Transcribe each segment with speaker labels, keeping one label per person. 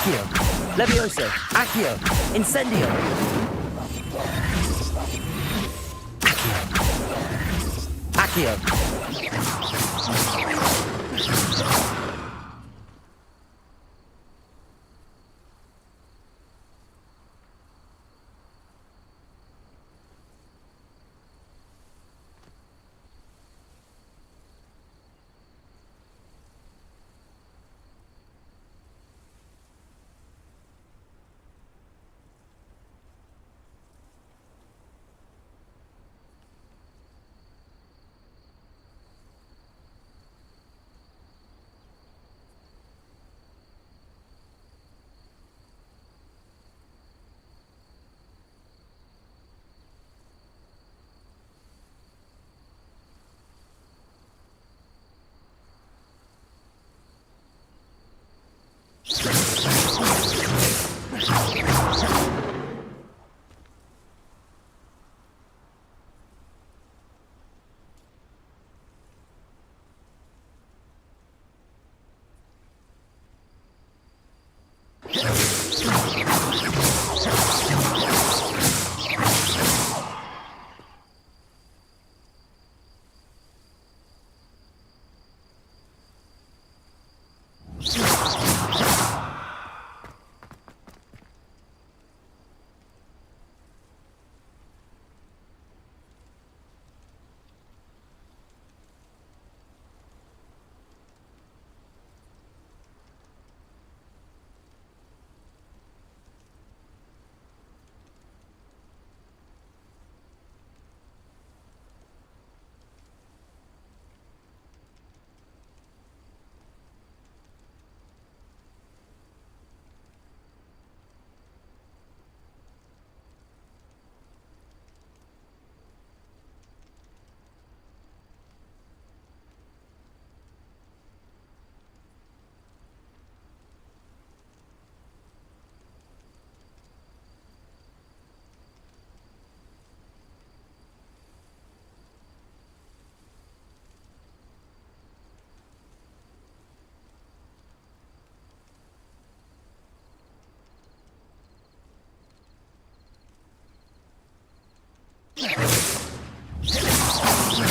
Speaker 1: Accio. Levioso. Accio. Incendio. Accio.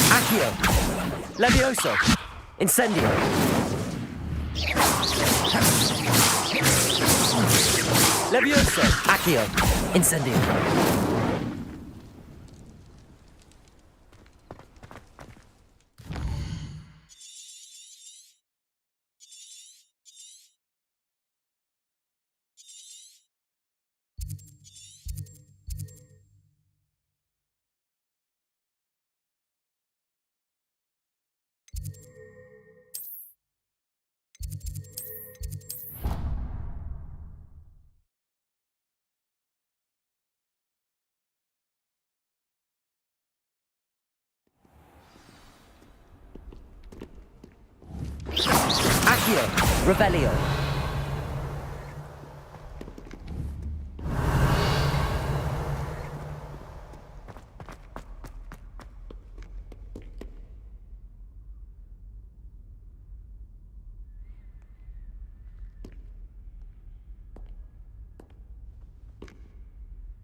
Speaker 1: Accio. Levioso. Incendio. Levioso. Accio. Incendio. Accio. Revelio.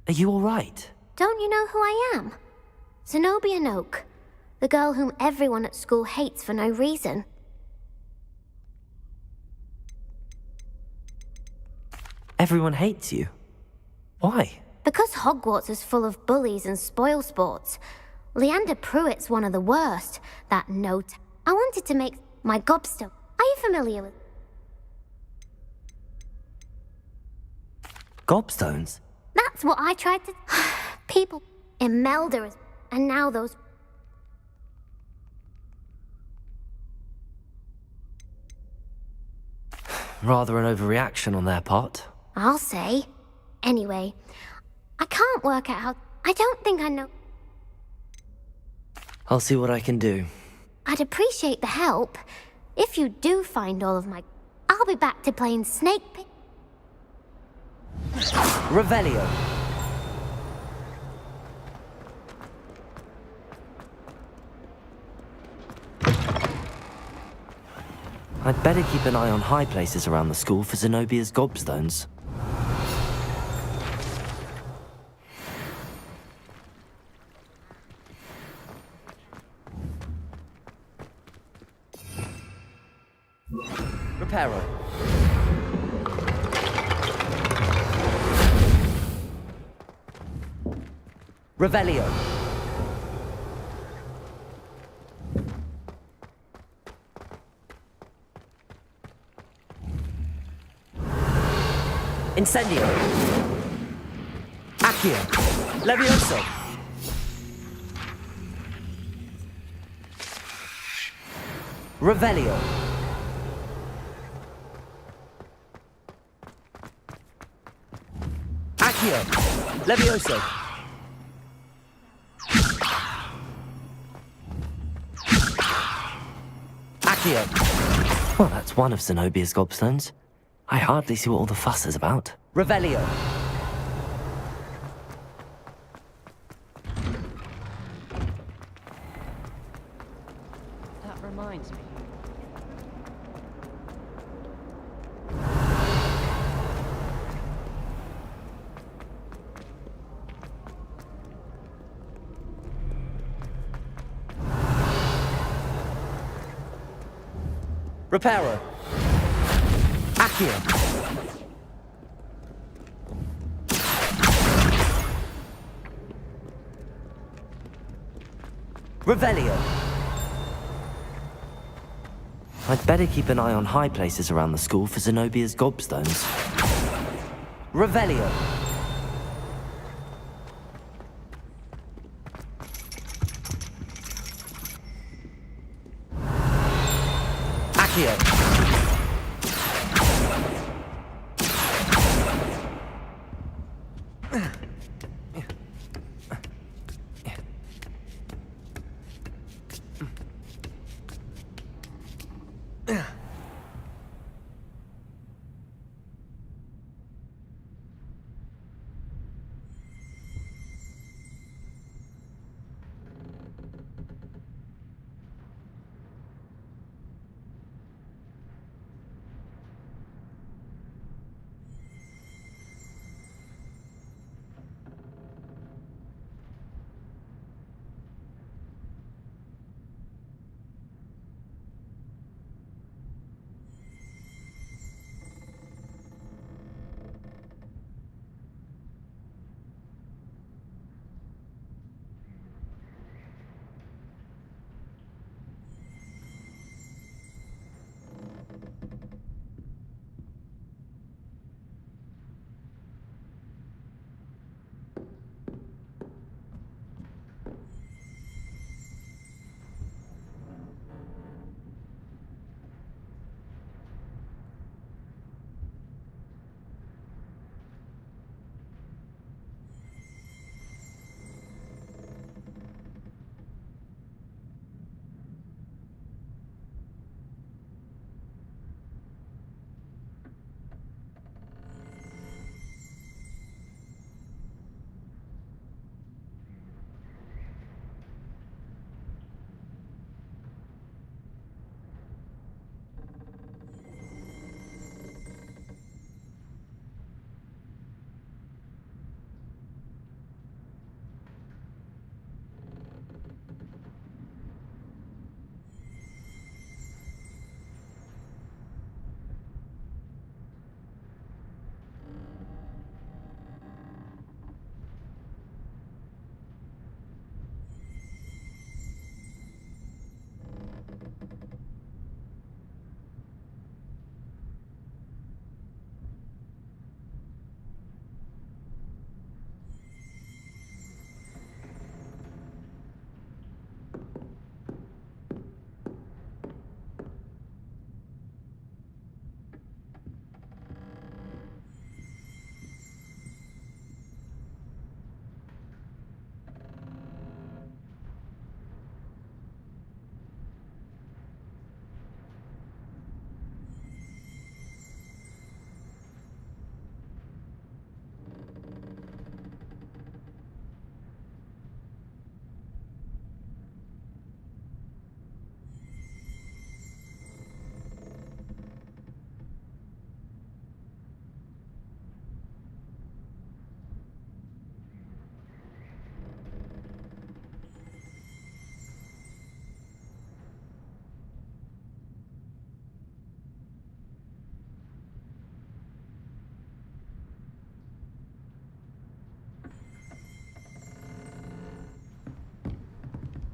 Speaker 1: Are you all right?
Speaker 2: Don't you know who I am? Zenobia Noak, the girl whom everyone at school hates for no reason.
Speaker 1: Everyone hates you. Why?
Speaker 2: Because Hogwarts is full of bullies and spoilsports. Leander Pruitt's one of the worst. That note. I wanted to make my gobstone. Are you familiar with...
Speaker 1: Gobstones?
Speaker 2: That's what I tried to... People... Imelda is... And now those...
Speaker 1: Rather an overreaction on their part.
Speaker 2: I'll say. Anyway, I can't work out how... I don't think I know...
Speaker 1: I'll see what I can do.
Speaker 2: I'd appreciate the help. If you do find all of my... I'll be back to playing Snake Pit.
Speaker 1: Revelio. I'd better keep an eye on high places around the school for Zenobia's gobstones. Reparo. Revelio. Incendio. Accio. Levioso. Revelio. Accio. Levioso. Accio. Well, that's one of Zenobia's gobstones. I hardly see what all the fuss is about. Revelio.
Speaker 3: That reminds me.
Speaker 1: Reparo. Accio. Revelio. I'd better keep an eye on high places around the school for Zenobia's gobstones. Revelio. Accio.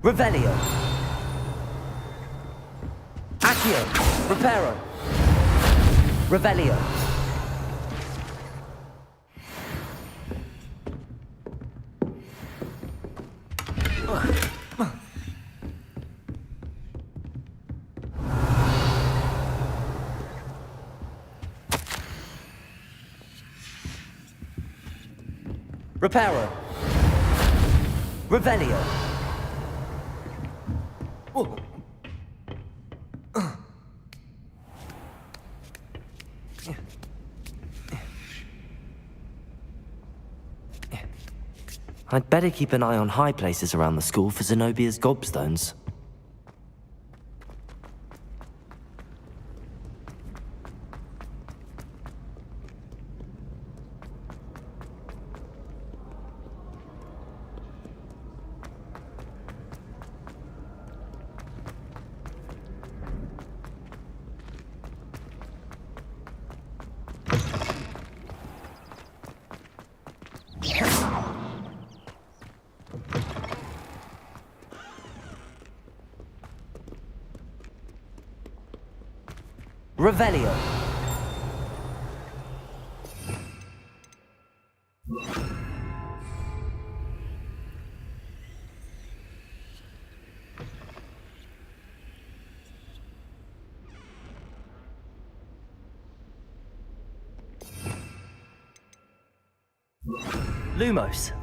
Speaker 1: Revelio. Accio. Reparo. Revelio. Reparo. Revelio. I'd better keep an eye on high places around the school for Zenobia's gobstones. Revelio. Lumos.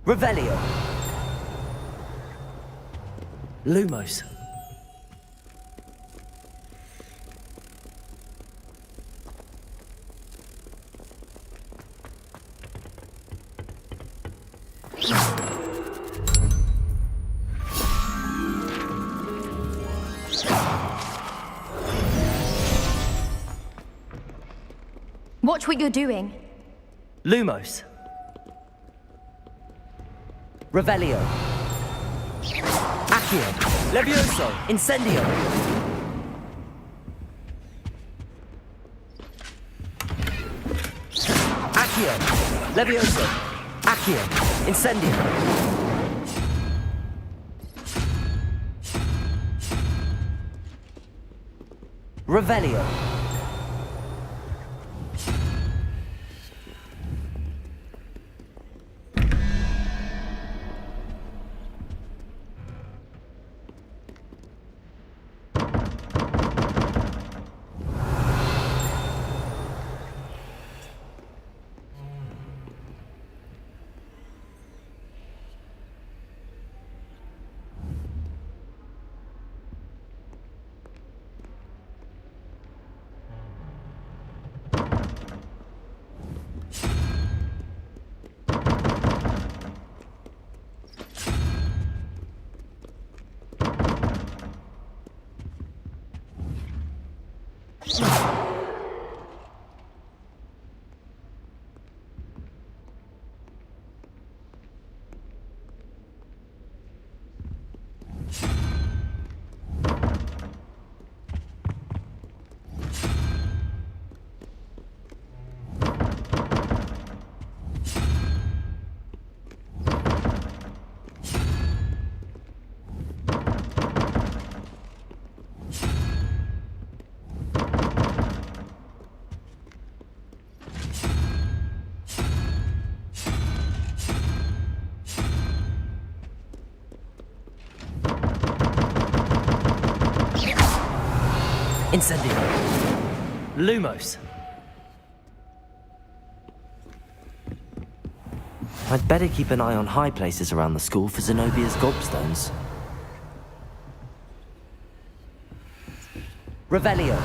Speaker 1: Revelio. Lumos.
Speaker 3: Watch what you're doing.
Speaker 1: Lumos. Revelio. Accio. Levioso. Incendio. Accio. Levioso. Accio. Incendio. Revelio. Incendio. Lumos. I'd better keep an eye on high places around the school for Zenobia's gobstones. Revelio.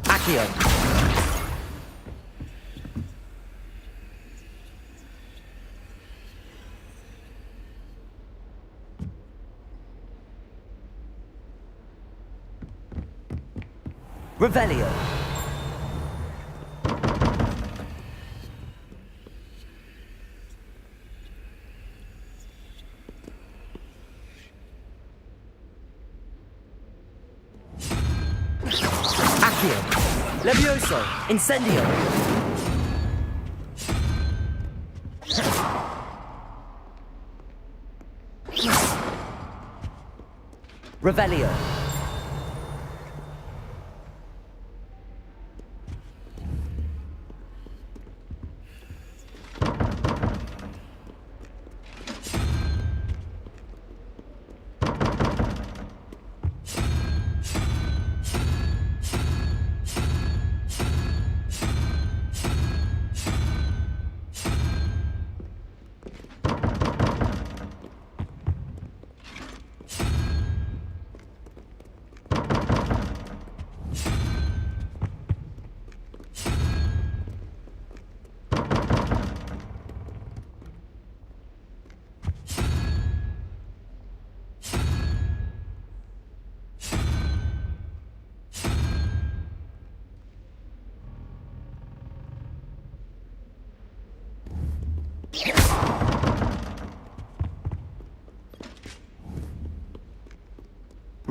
Speaker 1: Accio. Revelio. Levioso! Incendio! Revelio!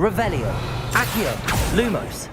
Speaker 1: Revelio! Accio! Lumos!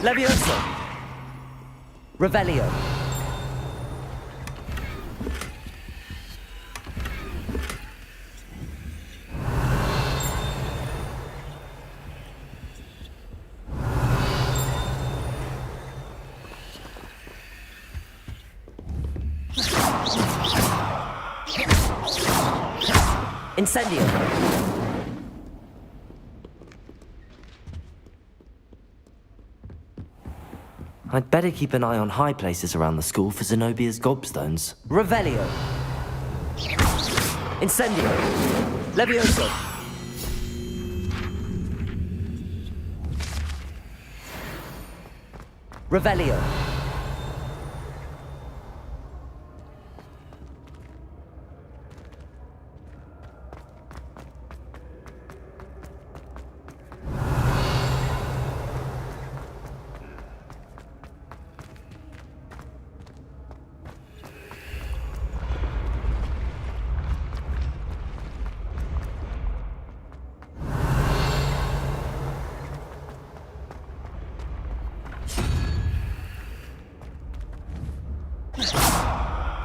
Speaker 1: Levioso! Revelio! Incendio! I'd better keep an eye on high places around the school for Zenobia's gobstones. Revelio. Incendio. Levioso. Revelio.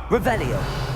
Speaker 1: Revelio.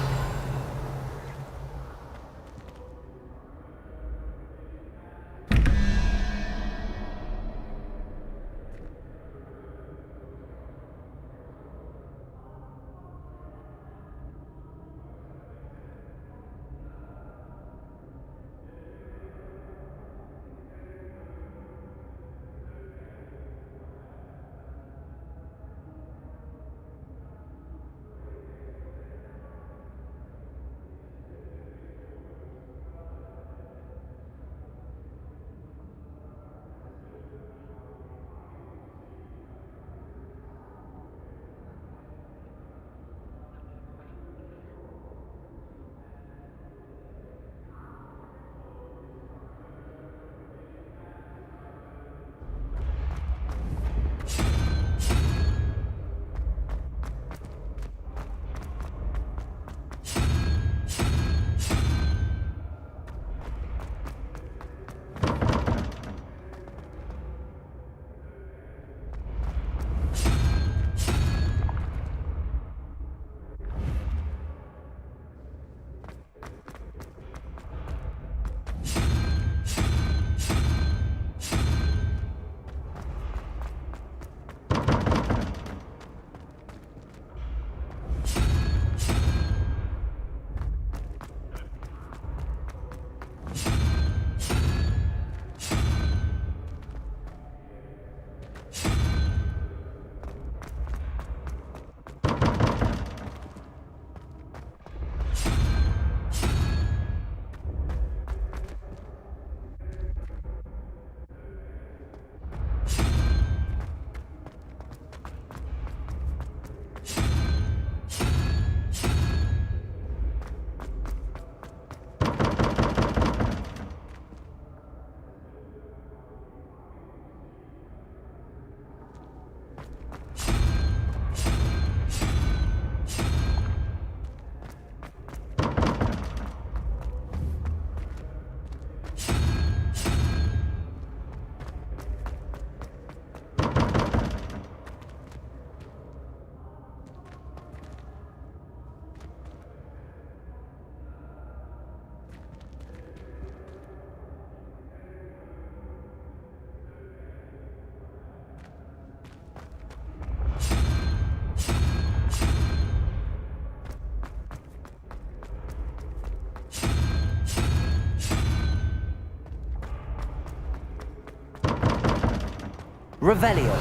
Speaker 1: Revelio.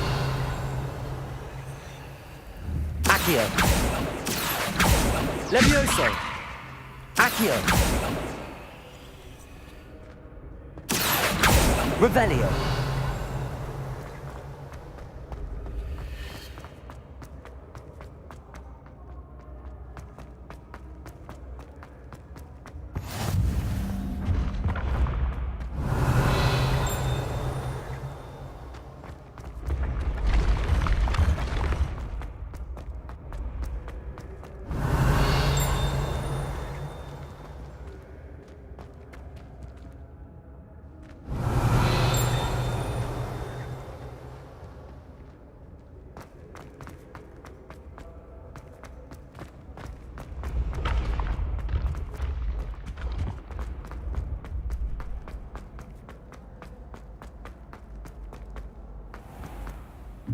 Speaker 1: Accio. Levioso. Accio. Revelio.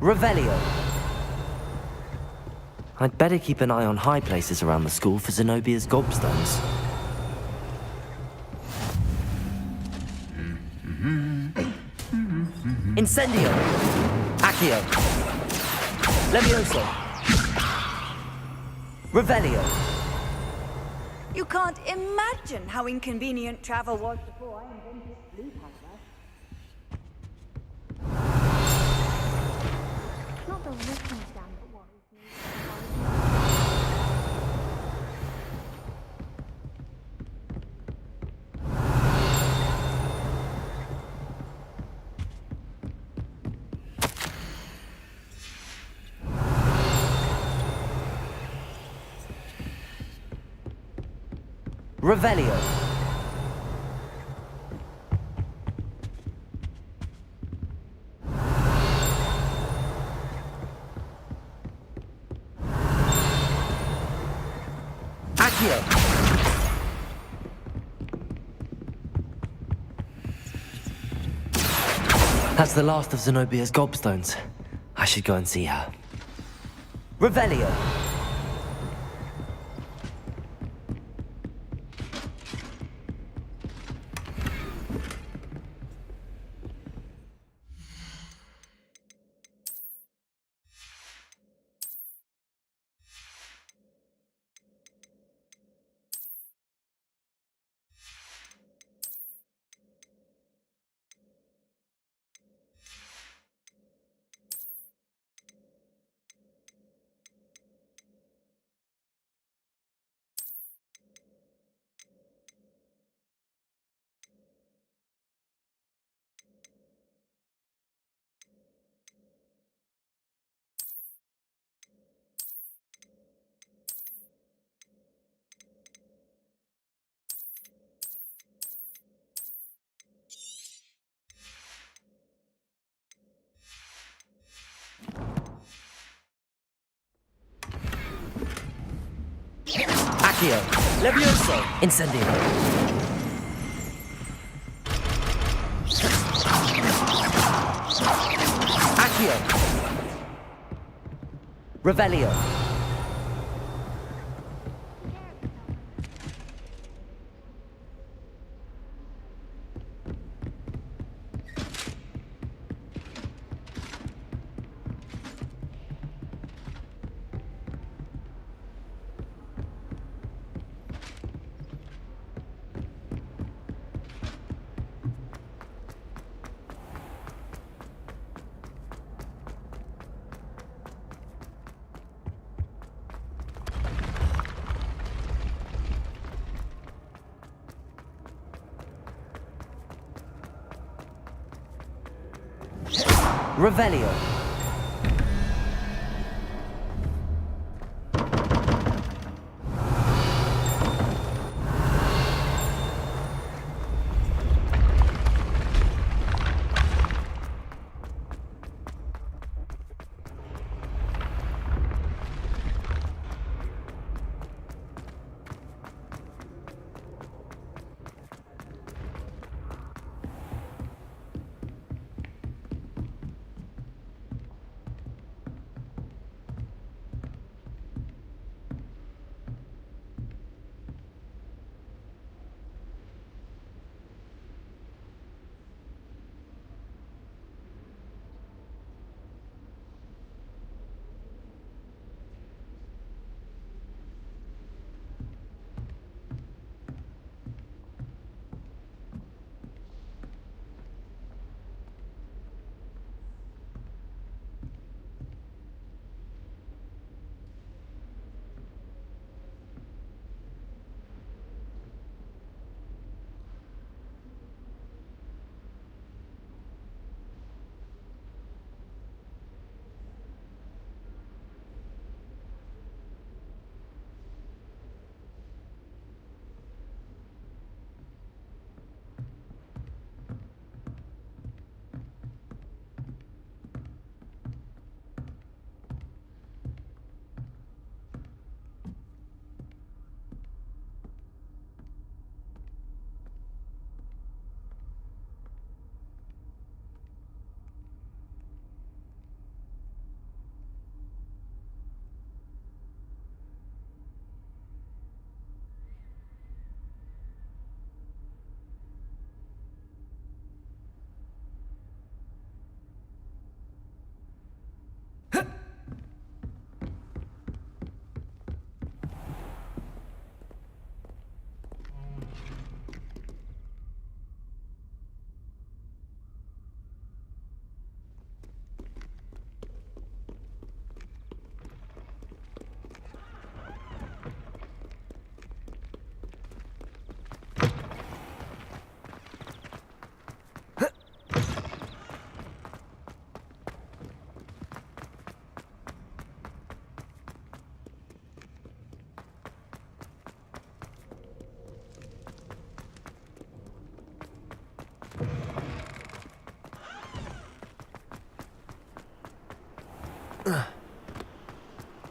Speaker 1: Revelio. I'd better keep an eye on high places around the school for Zenobia's gobstones. Incendio. Accio. Levioso! Revelio!
Speaker 4: You can't imagine how inconvenient travel was before I invented blue pasta.
Speaker 2: It's not the written stand that worries me.
Speaker 1: Revelio! Accio! That's the last of Zenobia's gobstones. I should go and see her. Revelio! Accio! Levioso! Incendio! Accio! Revelio! Revelio!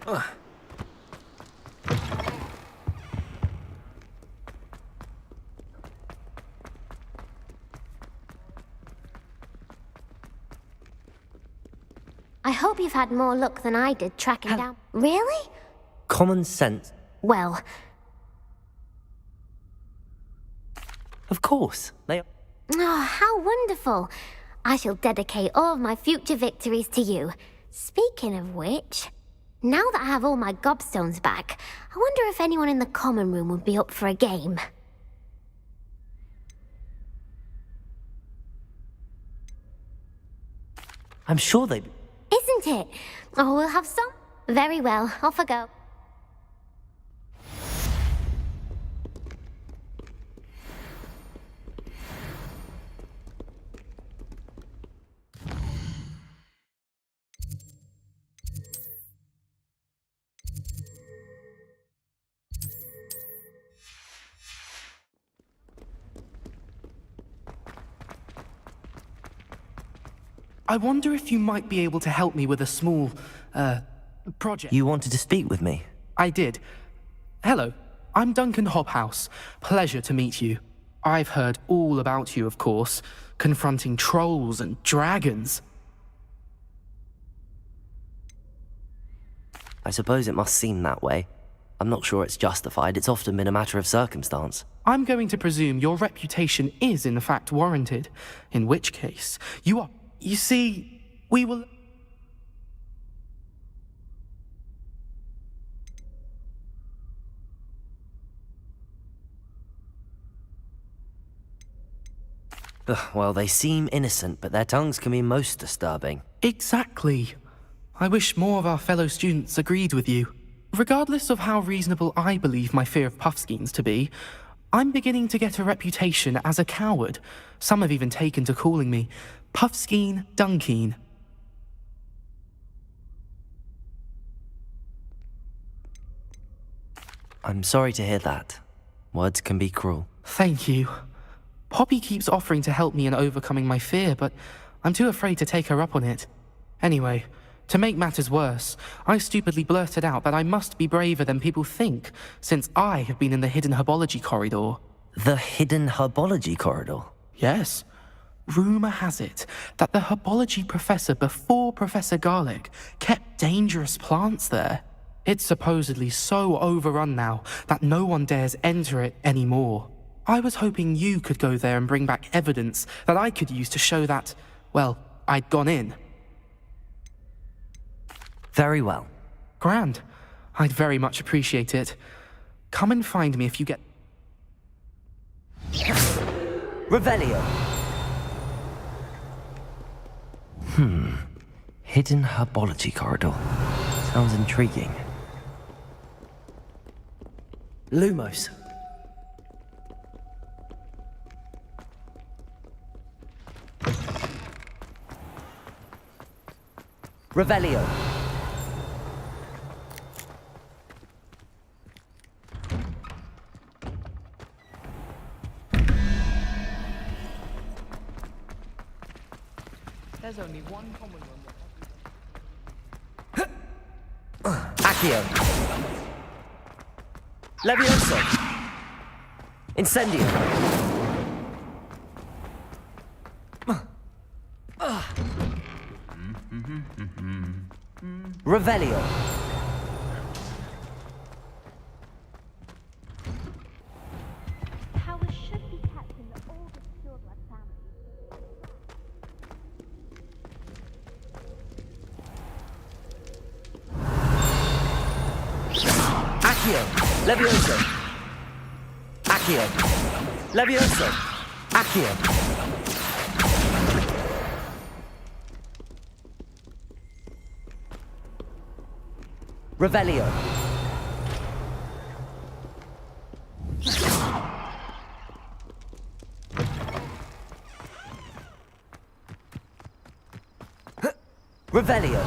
Speaker 2: I hope you've had more luck than I did tracking down... Really?
Speaker 1: Common sense.
Speaker 2: Well,
Speaker 1: Of course. They are.
Speaker 2: oh, how wonderful. I shall dedicate all of my future victories to you. Speaking of which, now that I have all my gobstones back, I wonder if anyone in the common room would be up for a game.
Speaker 1: I'm sure they.
Speaker 2: Isn't it? Oh, we'll have some. Very well, off I go.
Speaker 5: I wonder if you might be able to help me with a small, project.
Speaker 1: You wanted to speak with me?
Speaker 5: I did. Hello, I'm Duncan Hobhouse. Pleasure to meet you. I've heard all about you, of course, confronting trolls and dragons.
Speaker 1: I suppose it must seem that way. I'm not sure it's justified. It's often been a matter of circumstance.
Speaker 5: I'm going to presume your reputation is in fact warranted, in which case, you are... You see, we will...
Speaker 1: Ugh, well, they seem innocent, but their tongues can be most disturbing.
Speaker 5: Exactly. I wish more of our fellow students agreed with you. Regardless of how reasonable I believe my fear of Puffskeins to be, I'm beginning to get a reputation as a coward. Some have even taken to calling me Puffskeen Dunkeen.
Speaker 1: I'm sorry to hear that. Words can be cruel.
Speaker 5: Thank you. Poppy keeps offering to help me in overcoming my fear, but I'm too afraid to take her up on it. Anyway, to make matters worse, I stupidly blurted out that I must be braver than people think, since I have been in the hidden herbology corridor.
Speaker 1: The hidden herbology corridor?
Speaker 5: Yes. Rumor has it that the herbology professor before Professor Garlic kept dangerous plants there. It's supposedly so overrun now that no one dares enter it anymore. I was hoping you could go there and bring back evidence that I could use to show that, well, I'd gone in.
Speaker 1: Very well.
Speaker 5: Grand. I'd very much appreciate it. Come and find me if you get...
Speaker 1: Revelio. Hidden herbology corridor. Sounds intriguing. Lumos. Revelio.
Speaker 5: There's only one common one.
Speaker 1: Accio. Levioso. Incendio. Revelio.
Speaker 2: Powers should be kept in the oldest pureblood families.
Speaker 1: Accio. Levioso. Accio. Levioso. Accio. Revelio. Revelio.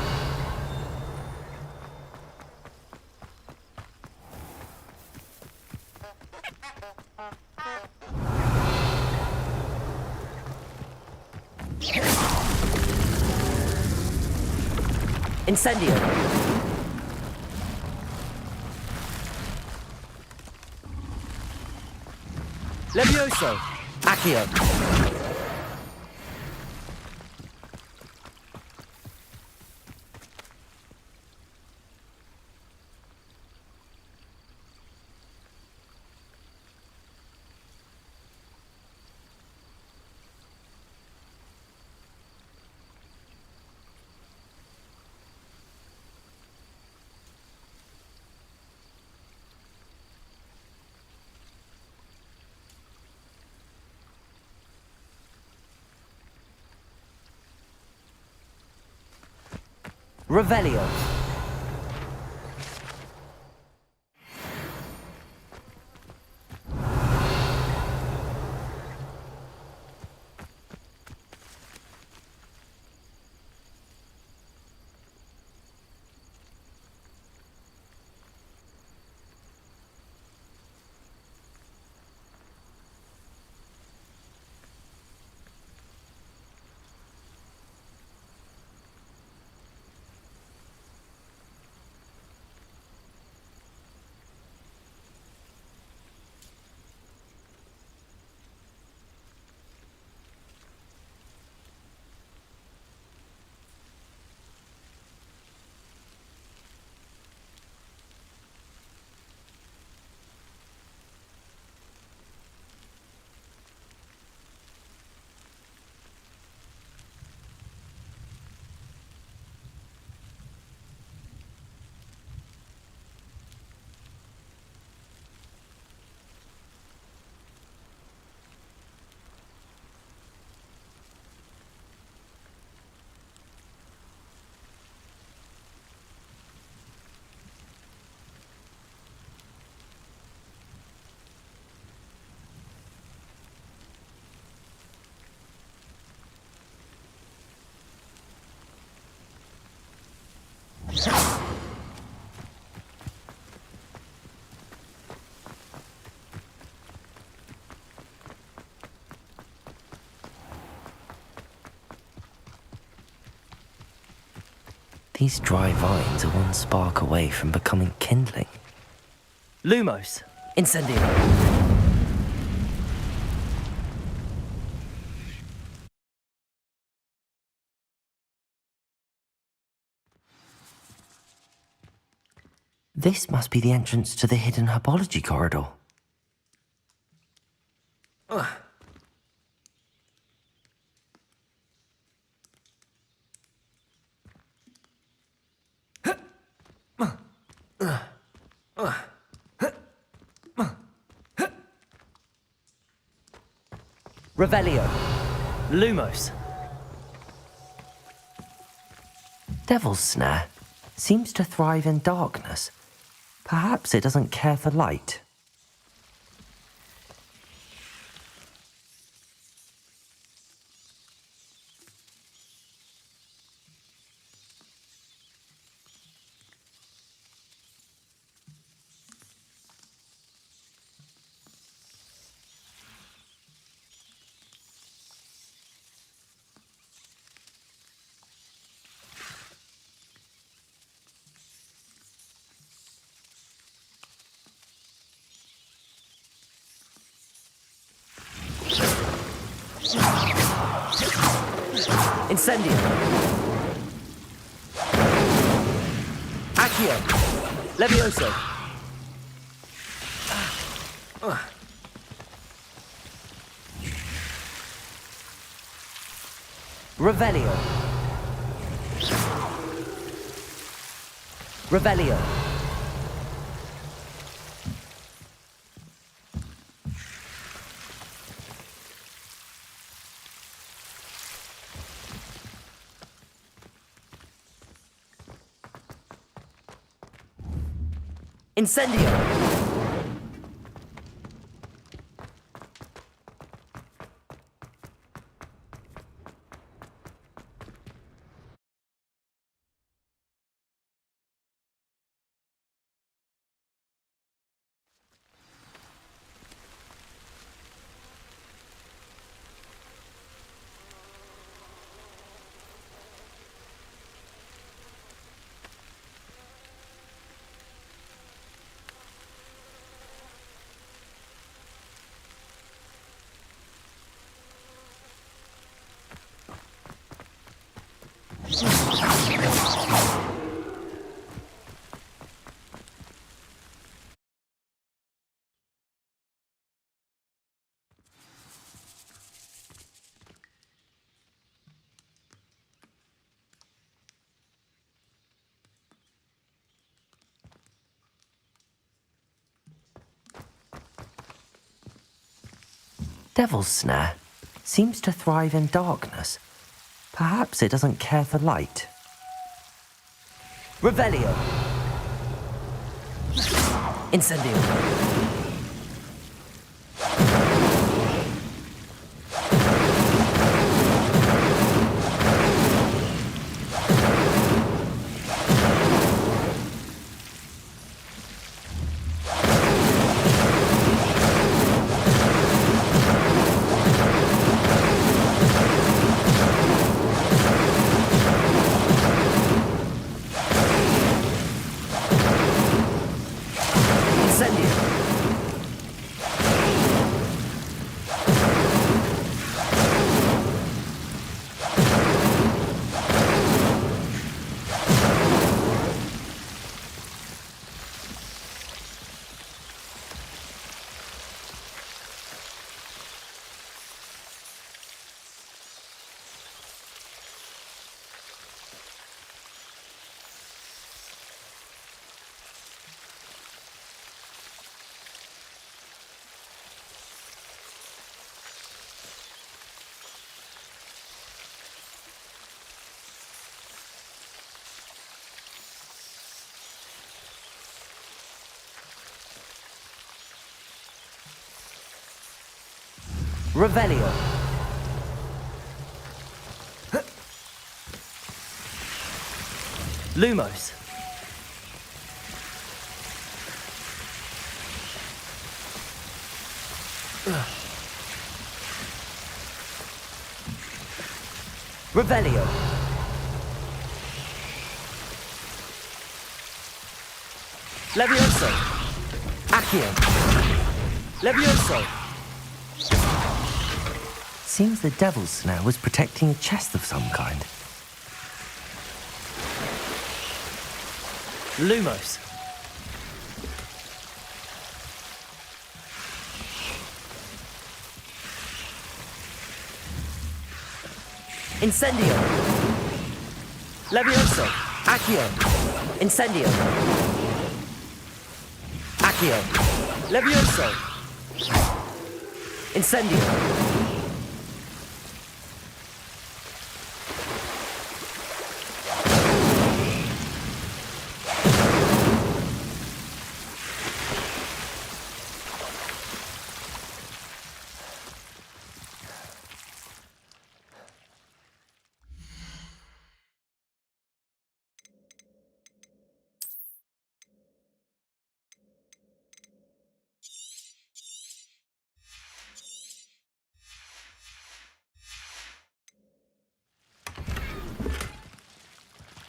Speaker 1: Incendio. Levioso! Accio! Revelio. These dry vines are one spark away from becoming kindling. Lumos! Incendio! This must be the entrance to the hidden herbology corridor. Revelio. Lumos. Devil's Snare seems to thrive in darkness. Perhaps it doesn't care for light. Incendio! Accio! Levioso! Revelio! Revelio! Incendio! devil's snare seems to thrive in darkness. Perhaps it doesn't care for light. Revelio. Incendio. Revelio. Lumos. Revelio. Levioso. Accio. Levioso. Seems the devil's snare was protecting a chest of some kind. Lumos. Incendio. Levioso. Accio. Incendio. Accio. Levioso. Incendio.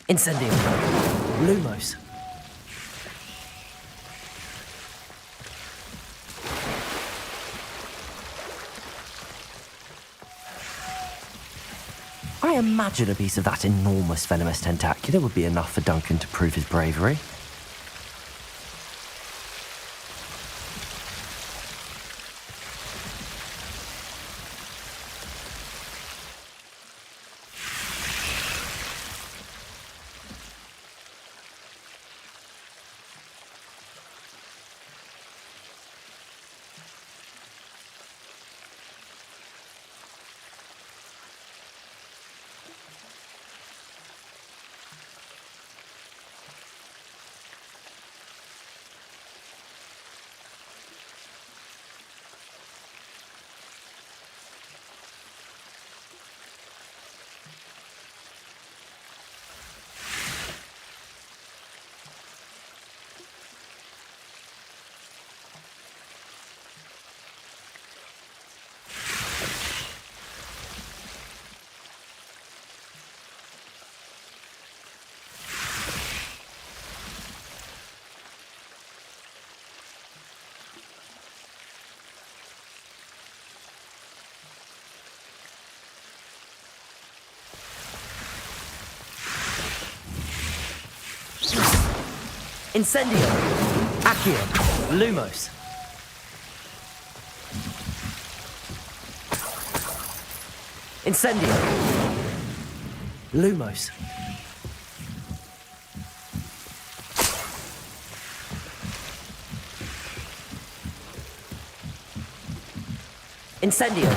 Speaker 1: Incendio. Lumos. I imagine a piece of that enormous venomous tentacular would be enough for Duncan to prove his bravery. Incendio. Accio. Lumos. Incendio. Lumos. Incendio!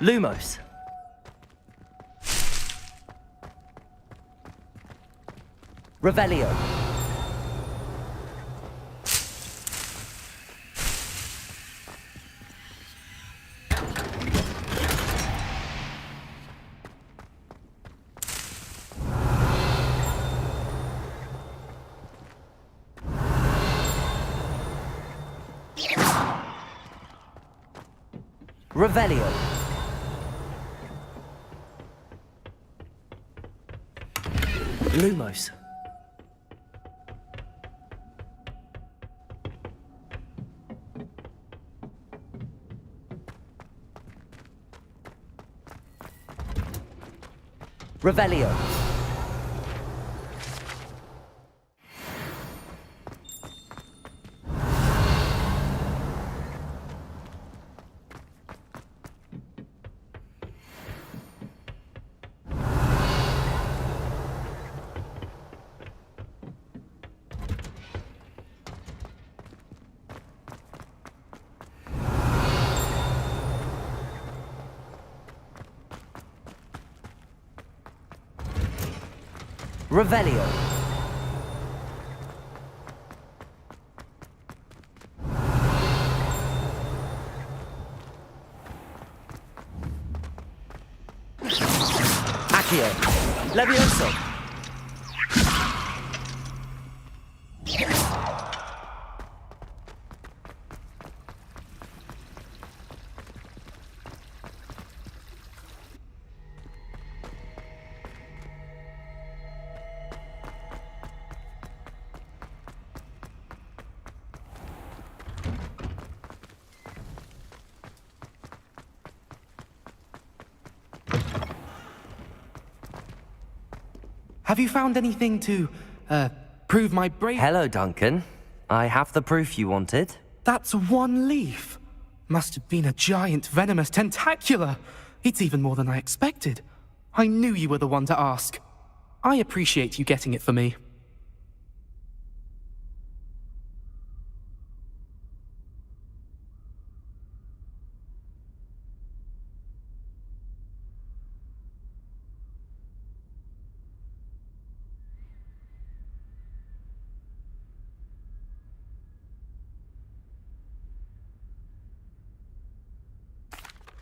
Speaker 1: Lumos. Revelio. Revelio. Lumos. Revelio. Revelio. Accio. Levioso.
Speaker 5: Have you found anything to, prove my bravery?
Speaker 1: Hello, Duncan. I have the proof you wanted.
Speaker 5: That's one leaf. Must have been a giant venomous tentacula. It's even more than I expected. I knew you were the one to ask. I appreciate you getting it for me.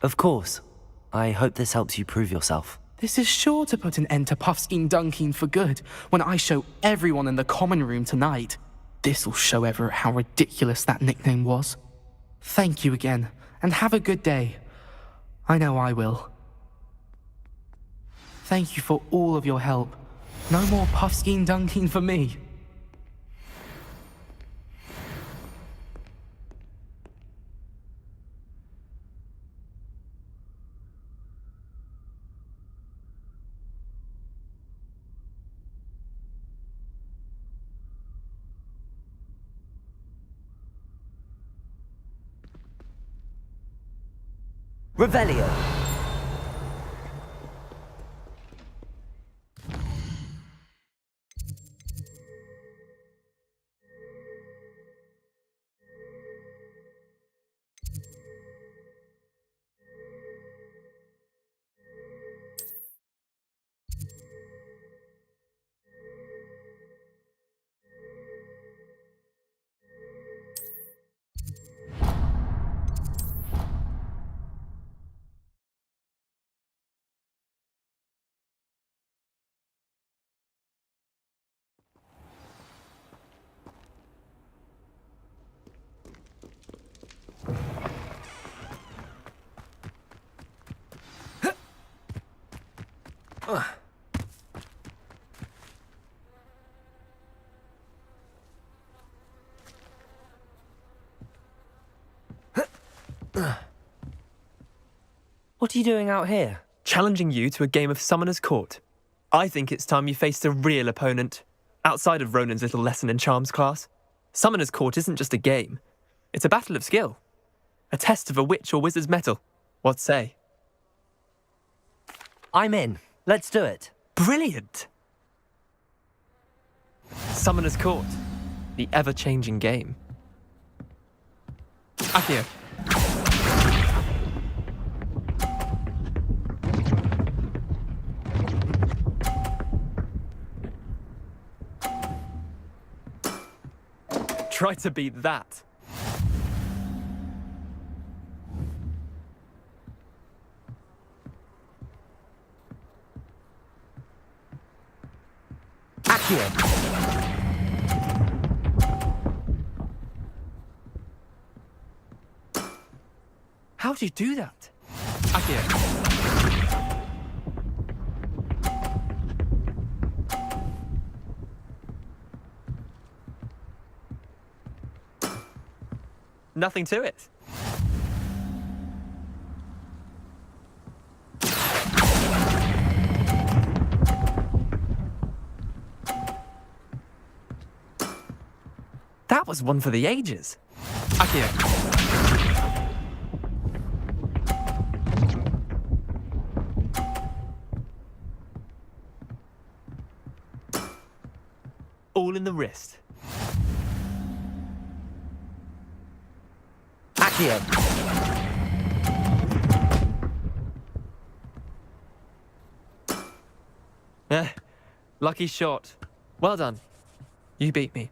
Speaker 1: Of course. I hope this helps you prove yourself.
Speaker 5: This is sure to put an end to Puffskein Dunkeen for good when I show everyone in the common room tonight. This'll show Everett how ridiculous that nickname was. Thank you again, and have a good day. I know I will. Thank you for all of your help. No more Puffskein Dunkeen for me.
Speaker 1: Revelio. What are you doing out here?
Speaker 6: Challenging you to a game of Summoner's Court. I think it's time you faced a real opponent, outside of Ronan's little lesson in charms class. Summoner's Court isn't just a game. It's a battle of skill. A test of a witch or wizard's mettle. What say?
Speaker 1: I'm in. Let's do it.
Speaker 6: Brilliant! Summoner's Court. The ever-changing game. Akio. Try to beat that.
Speaker 1: Akio!
Speaker 6: How'd you do that? Akio. Nothing to it. That was one for the ages. Akio. All in the wrist.
Speaker 1: Akio!
Speaker 6: Lucky shot. Well done. You beat me.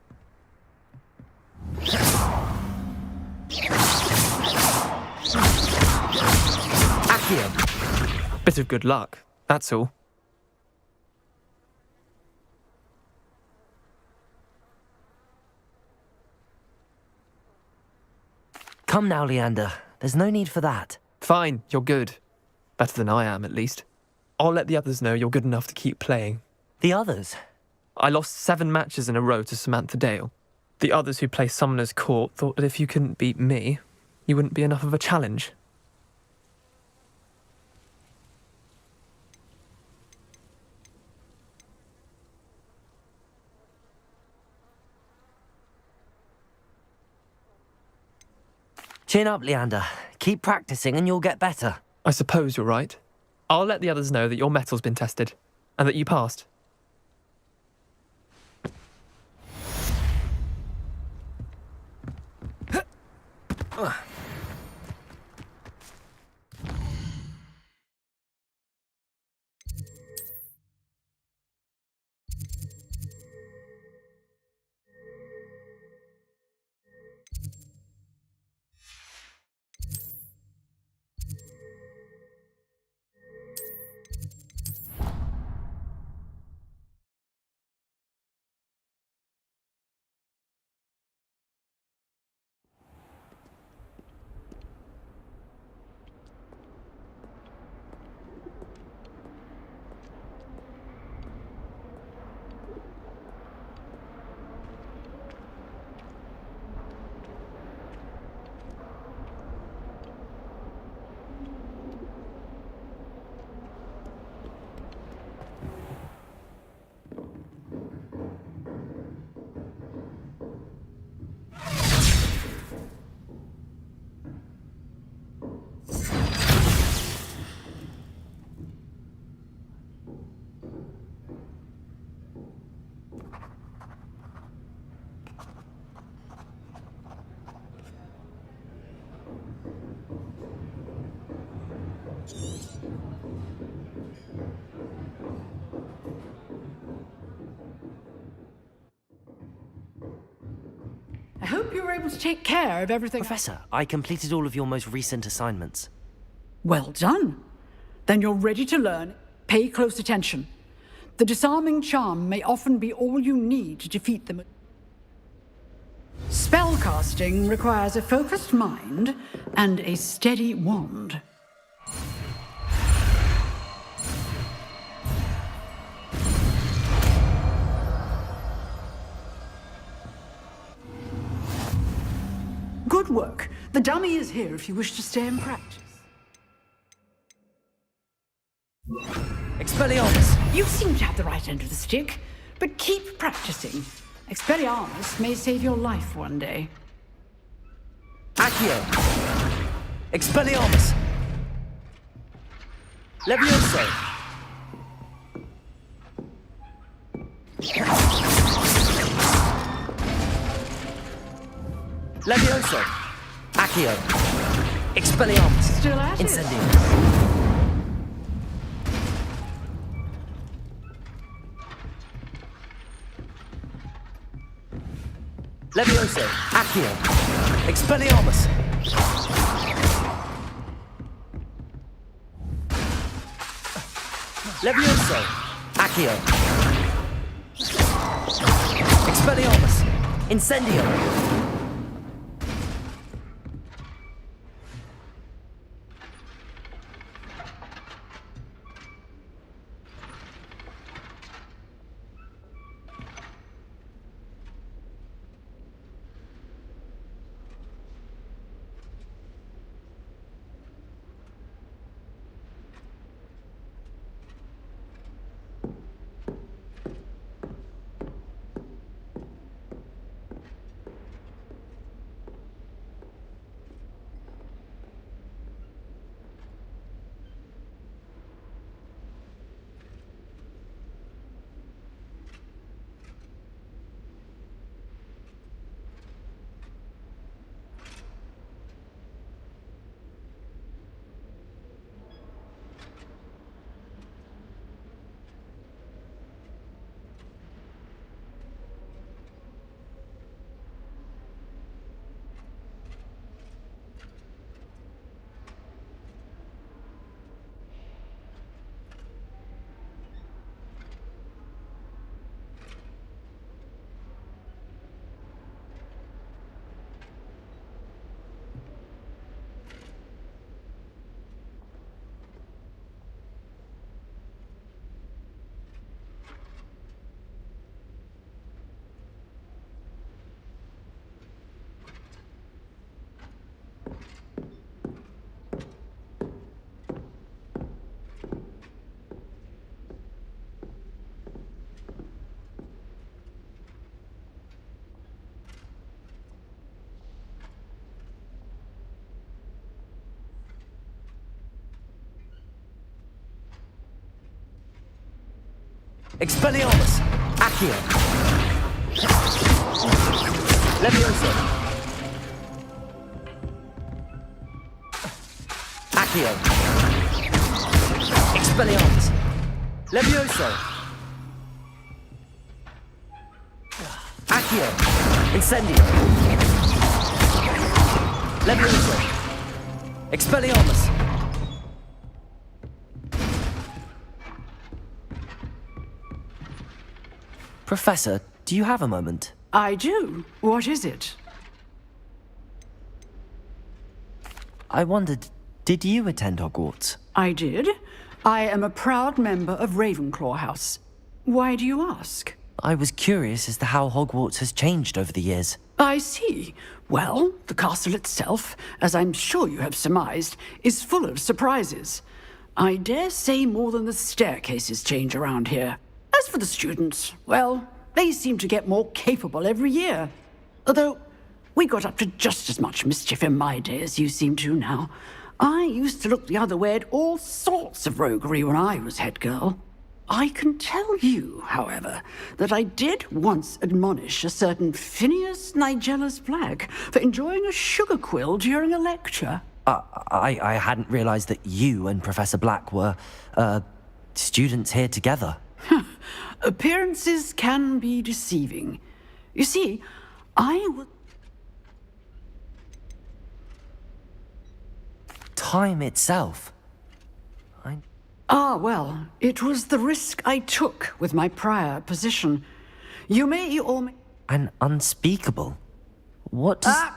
Speaker 1: Akio!
Speaker 6: Bit of good luck, that's all.
Speaker 1: Come now, Leander. There's no need for that.
Speaker 6: Fine, you're good. Better than I am, at least. I'll let the others know you're good enough to keep playing.
Speaker 1: The others?
Speaker 6: I lost 7 matches in a row to Samantha Dale. The others who play Summoner's Court thought that if you couldn't beat me, you wouldn't be enough of a challenge.
Speaker 1: Chin up, Leander. Keep practicing and you'll get better.
Speaker 6: I suppose you're right. I'll let the others know that your metal's been tested, and that you passed.
Speaker 7: I hope you were able to take care of everything.
Speaker 1: Professor, I completed all of your most recent assignments.
Speaker 7: Well done. Then you're ready to learn. Pay close attention. The disarming charm may often be all you need to defeat them. Spellcasting requires a focused mind and a steady wand. Good work. The dummy is here if you wish to stay and practice.
Speaker 8: Expelliarmus!
Speaker 7: You seem to have the right end of the stick, but keep practicing. Expelliarmus may save your life one day.
Speaker 8: Accio! Expelliarmus! Levioso! Levioso! Accio! Expelliarmus!
Speaker 7: Still at it?
Speaker 8: Incendio! Levioso! Accio! Expelliarmus! Levioso! Accio! Expelliarmus! Incendio! Expelliarmus! Accio! Levioso! Accio! Expelliarmus! Levioso! Accio! Incendio! Levioso! Expelliarmus!
Speaker 1: Professor, do you have a moment?
Speaker 7: I do. What is it?
Speaker 1: I wondered, did you attend Hogwarts?
Speaker 7: I did. I am a proud member of Ravenclaw House. Why do you ask?
Speaker 1: I was curious as to how Hogwarts has changed over the years.
Speaker 7: I see. Well, the castle itself, as I'm sure you have surmised, is full of surprises. I dare say more than the staircases change around here. As for the students, well, they seem to get more capable every year. Although, we got up to just as much mischief in my day as you seem to now. I used to look the other way at all sorts of roguery when I was head girl. I can tell you, however, that I did once admonish a certain Phineas Nigellus Black for enjoying a sugar quill during a lecture.
Speaker 1: I hadn't realized that you and Professor Black were, students here together.
Speaker 7: Appearances can be deceiving. You see, I was...
Speaker 1: Time itself.
Speaker 7: Ah, well, it was the risk I took with my prior position. You may or may...
Speaker 1: An unspeakable. What does...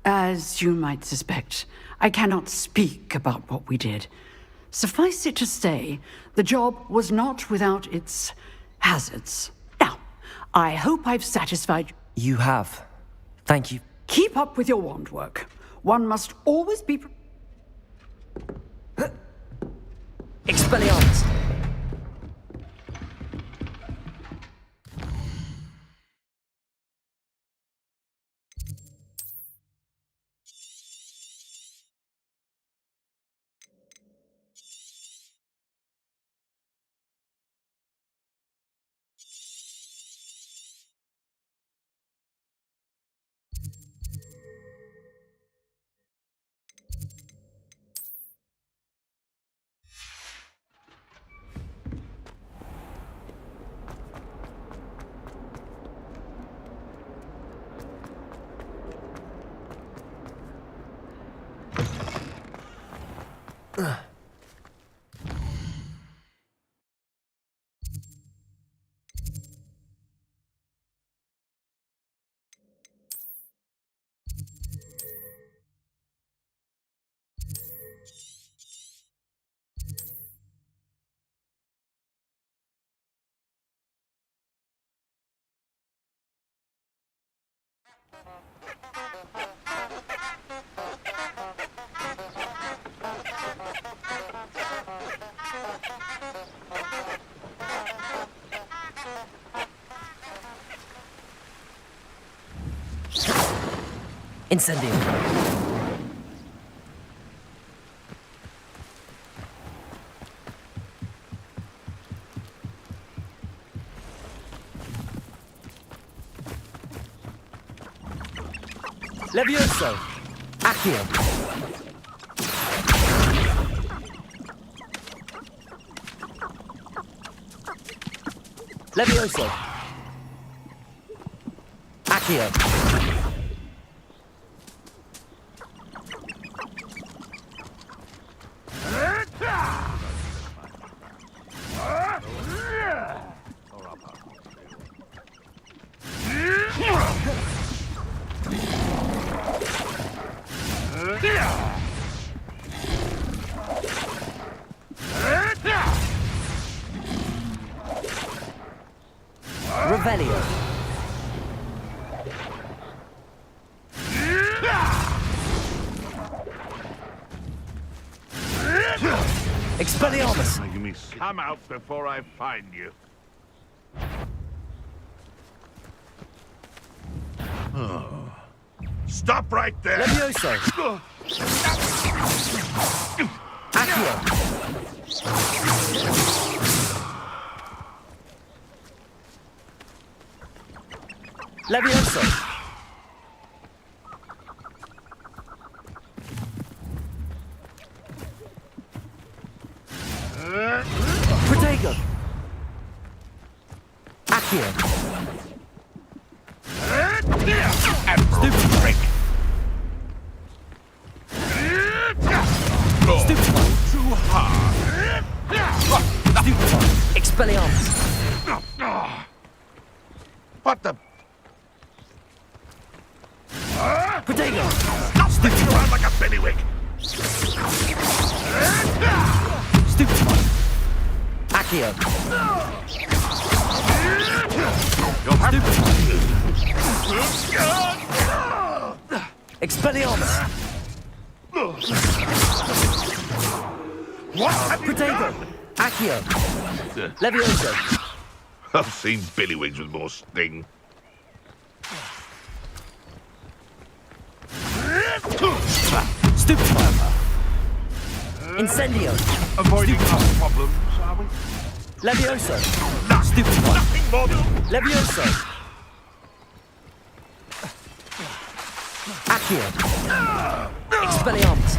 Speaker 7: As you might suspect, I cannot speak about what we did. Suffice it to say, the job was not without its hazards. Now, I hope I've satisfied you.
Speaker 1: You have. Thank you.
Speaker 7: Keep up with your wand work. One must always be...
Speaker 8: Expelliarmus! Incendio. Levioso! Accio! Levioso! Accio! Revelio. Expelliarmus.
Speaker 9: Making me come out before I find you. Oh. Stop right there!
Speaker 8: Levioso. Accio. Levioso. Protego. Accio.
Speaker 9: Stupid trick!
Speaker 8: Stupid one.
Speaker 9: Too hard!
Speaker 8: Stupid one. Expelliarmus.
Speaker 9: What the...
Speaker 8: Protego.
Speaker 9: Stop sticking around like a bellywig!
Speaker 8: Stupid one. Accio.
Speaker 9: You'll have
Speaker 8: Stupid one.
Speaker 9: to...
Speaker 8: Expelliarmus.
Speaker 9: What have you
Speaker 8: Protego.
Speaker 9: done?
Speaker 8: Accio. Levioso.
Speaker 9: I've seen billywings with more sting.
Speaker 8: Stupid one. Incendio.
Speaker 9: Avoiding our problems, are we?
Speaker 8: Levioso. Stupid one.
Speaker 9: Nothing more than...
Speaker 8: Levioso. Accio. Expelliarmus.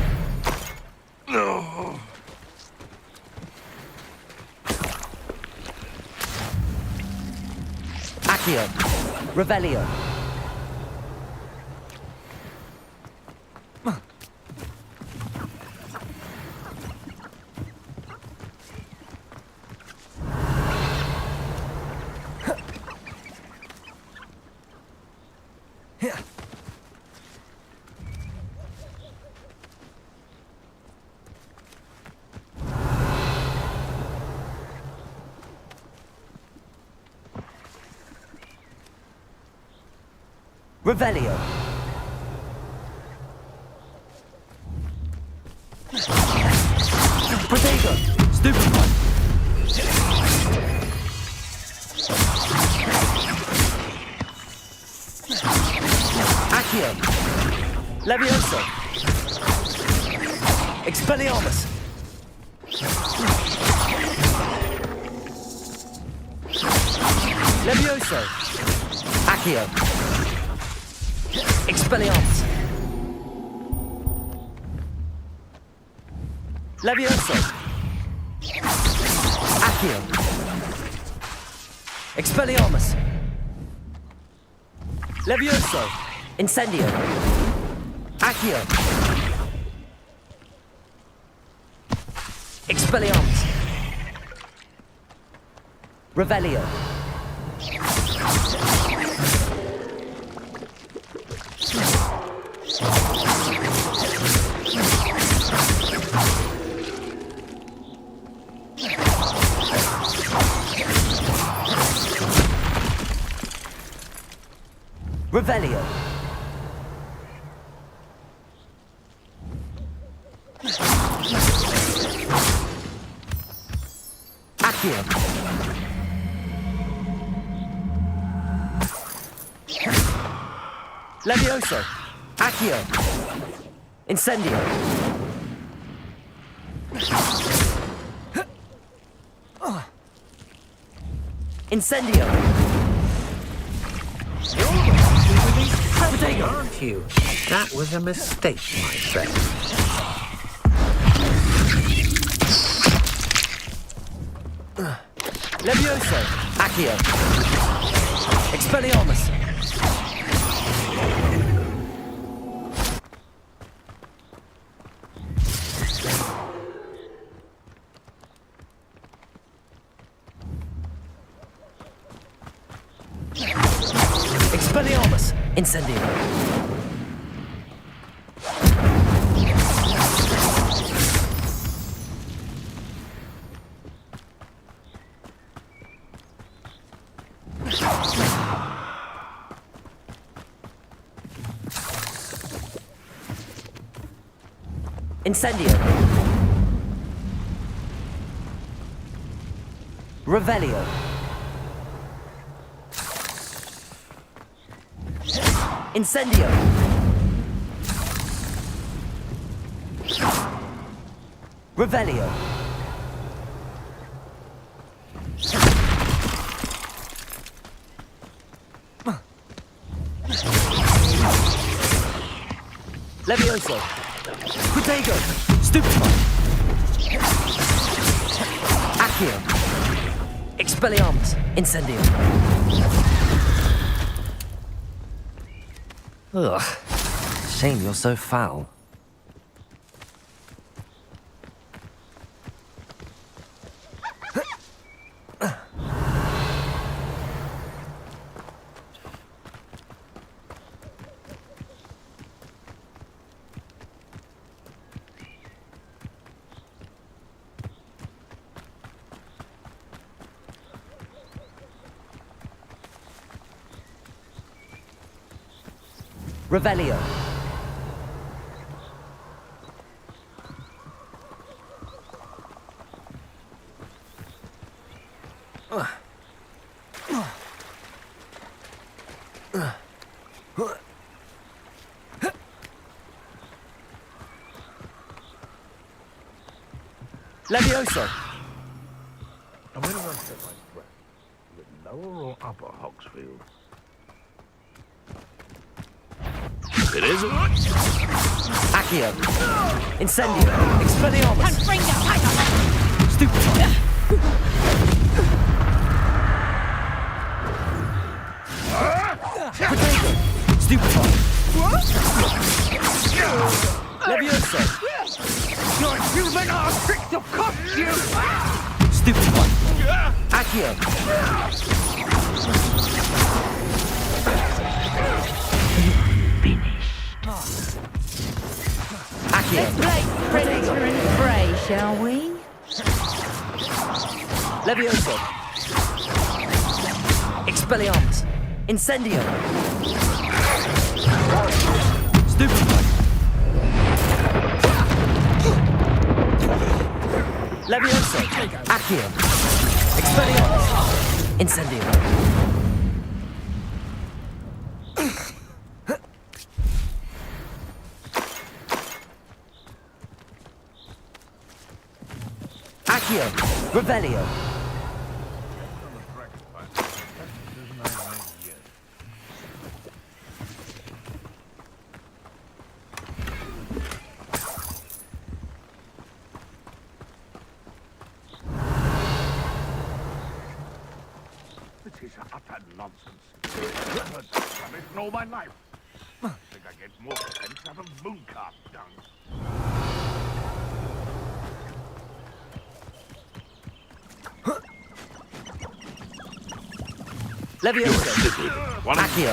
Speaker 8: Accio. Revelio. Revelio. Protego!
Speaker 6: Stupefy!
Speaker 8: Accio! Levioso! Expelliarmus! Levioso! Accio! Expelliarmus! Levioso! Accio! Expelliarmus! Levioso! Incendio! Accio! Expelliarmus! Revelio! Revelio! Accio! Levioso! Accio! Incendio! Incendio!
Speaker 10: Aren't you? That was a mistake, my friend.
Speaker 8: Levioso! Accio! Expelliarmus! Expelliarmus! Incendio! Incendio! Revelio! Incendio! Revelio! Levioso! Protego! Stupefy! Accio! Expelliarmus! Incendio!
Speaker 1: Ugh. Shame you're so foul.
Speaker 8: Revelio! Levioso!
Speaker 9: I'm going to run set my breath. Is it lower or upper Hogsfield? It isn't.
Speaker 8: Accio! Incendio! Expelliarmus! Stupefy! Protego! Stupefy! Levioso!
Speaker 10: Your human are quick to cost you!
Speaker 8: Stupefy! Accio! Accio!
Speaker 3: Play predator and prey, shall we?
Speaker 8: Levioso! Expelliarmus! Incendio! Stupefy! Accio. Expelliarmus. Incendio. Accio. Revelio.
Speaker 9: This is utter nonsense. I've heard that rubbish in all my life. I think I get more sense out of mooncalf dung.
Speaker 8: Levioso. Accio.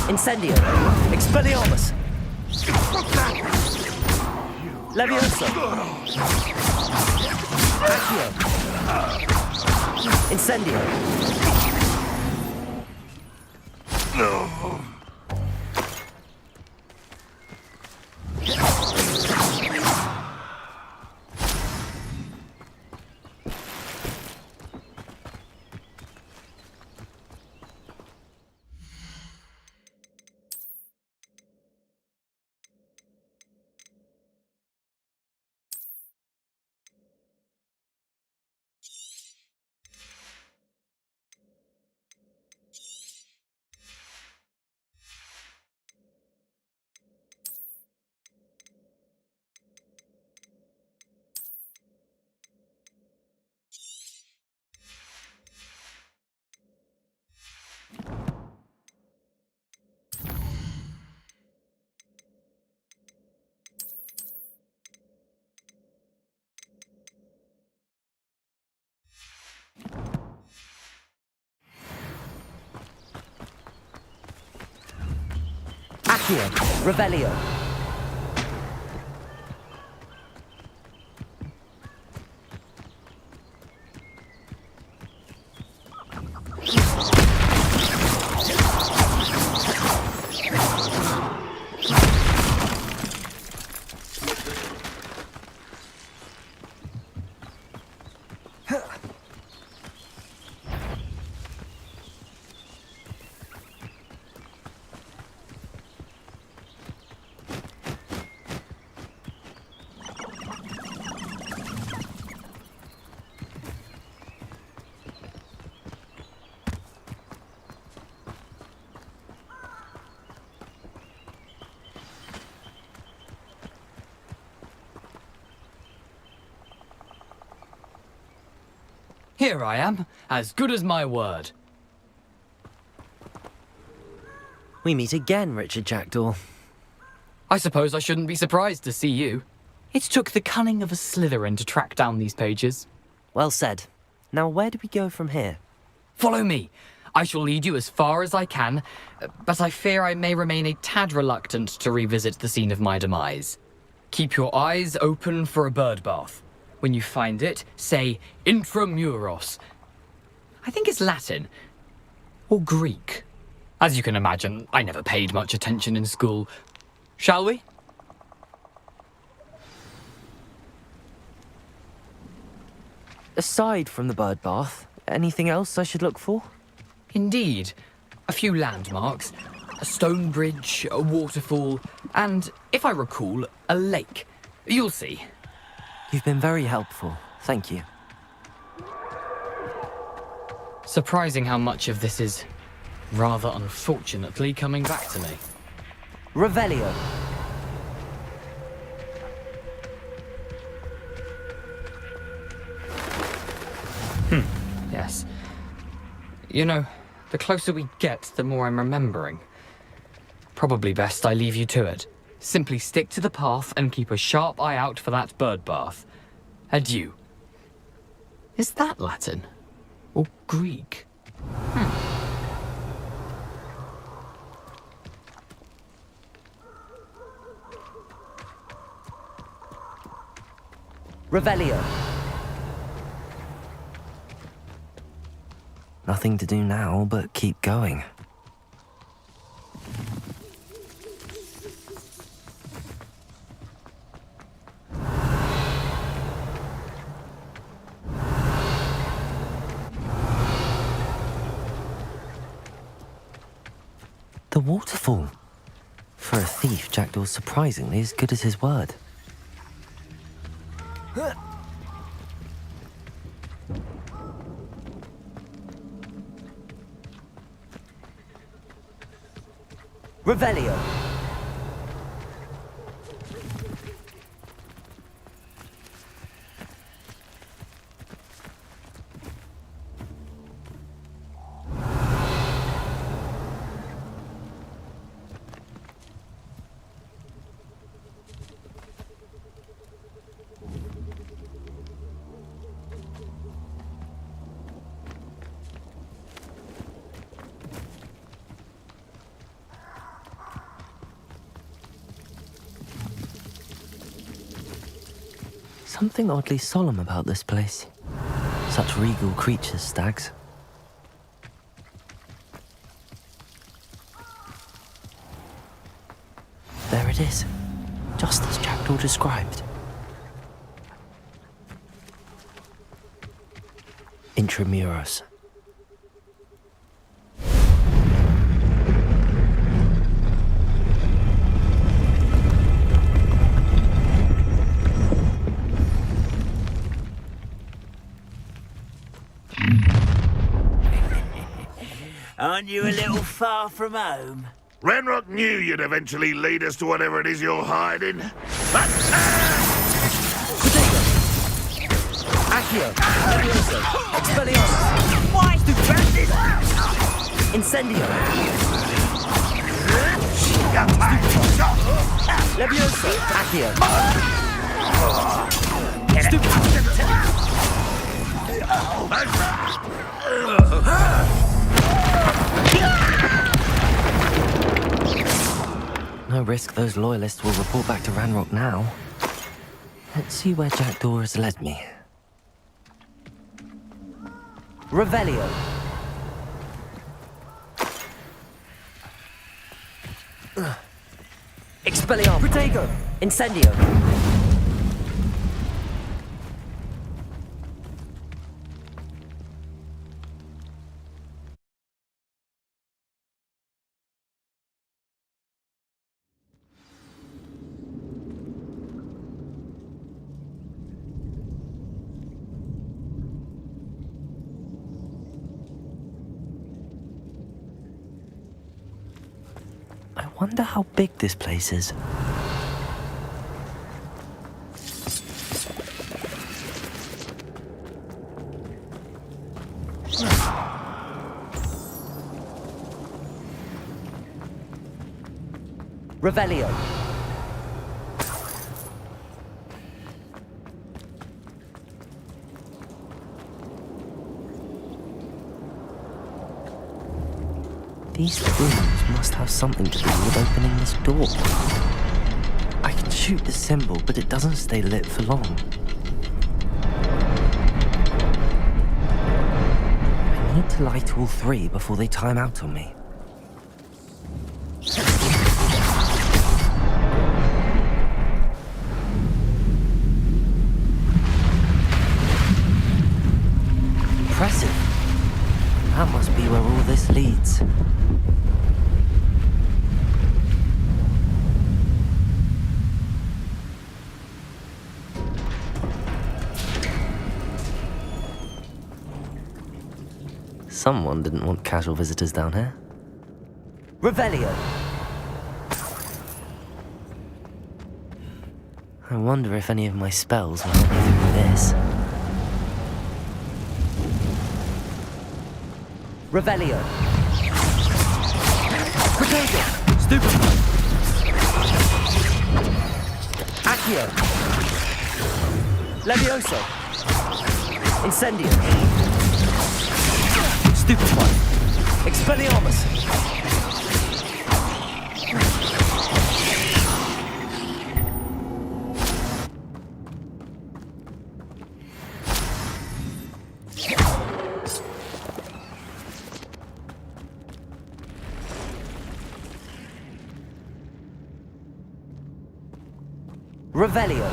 Speaker 8: Incendio. Expelliarmus. Levioso. Accio. Incendio. Accio. Revelio.
Speaker 11: Here I am, as good as my word.
Speaker 1: We meet again, Richard Jackdaw.
Speaker 11: I suppose I shouldn't be surprised to see you. It took the cunning of a Slytherin to track down these pages.
Speaker 1: Well said. Now where do we go from here?
Speaker 11: Follow me. I shall lead you as far as I can, but I fear I may remain a tad reluctant to revisit the scene of my demise. Keep your eyes open for a bird bath. When you find it, say intramuros. I think it's Latin. Or Greek. As you can imagine, I never paid much attention in school. Shall we?
Speaker 1: Aside from the bird bath, anything else I should look for?
Speaker 11: Indeed. A few landmarks. A stone bridge, a waterfall, and, if I recall, a lake. You'll see.
Speaker 1: You've been very helpful. Thank you.
Speaker 11: Surprising how much of this is, rather unfortunately, coming back to me.
Speaker 8: Revelio.
Speaker 11: Yes. You know, the closer we get, the more I'm remembering. Probably best I leave you to it. Simply stick to the path and keep a sharp eye out for that bird bath. Adieu. Is that Latin? Or Greek?
Speaker 8: Revelio.
Speaker 1: Nothing to do now but keep going. waterfall. For a thief, Jackdaw's surprisingly as good as his word.
Speaker 8: Revelio.
Speaker 1: Something oddly solemn about this place. Such regal creatures, stags. There it is, just as Jackdaw described. Intramuros.
Speaker 8: Aren't you a little far from home?
Speaker 9: Ranrock knew you'd eventually lead us to whatever it is you're hiding.
Speaker 8: Accio. Levioso. Expelliarmus. Why? Stupendous. Incendio. Levioso. Accio.
Speaker 1: No risk those loyalists will report back to Ranrock now. Let's see where Jackdaw has led me.
Speaker 8: Revelio. Expelliarmus. Protego. Incendio.
Speaker 1: I wonder how big this place is.
Speaker 8: Revelio.
Speaker 1: These rooms must have something to do with opening this door. I can shoot the symbol, but it doesn't stay lit for long. I need to light all three before they time out on me. Impressive. That must be where all this leads. Someone didn't want casual visitors down here.
Speaker 8: Revelio.
Speaker 1: I wonder if any of my spells will help me through this.
Speaker 8: Revelio. Protego. Stupefy. Accio. Levioso. Incendio. Stupefy. Expelliarmus. Revelio.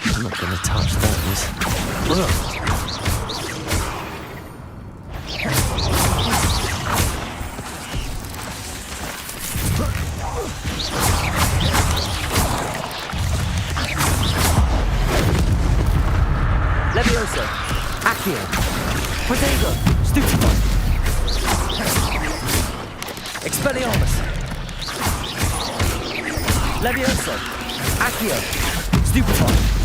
Speaker 1: I'm not gonna touch those. Levioso! Accio! Protego! Stupefy! Expelliarmus! Levioso! Accio! Stupefy!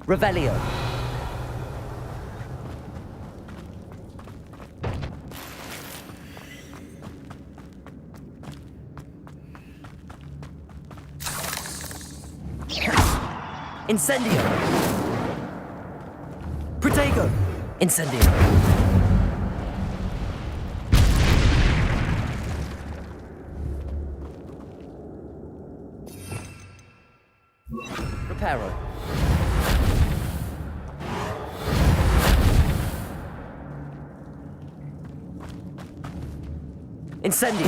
Speaker 1: Revelio. Incendio. Protego. Incendio. Reparo. Incendio.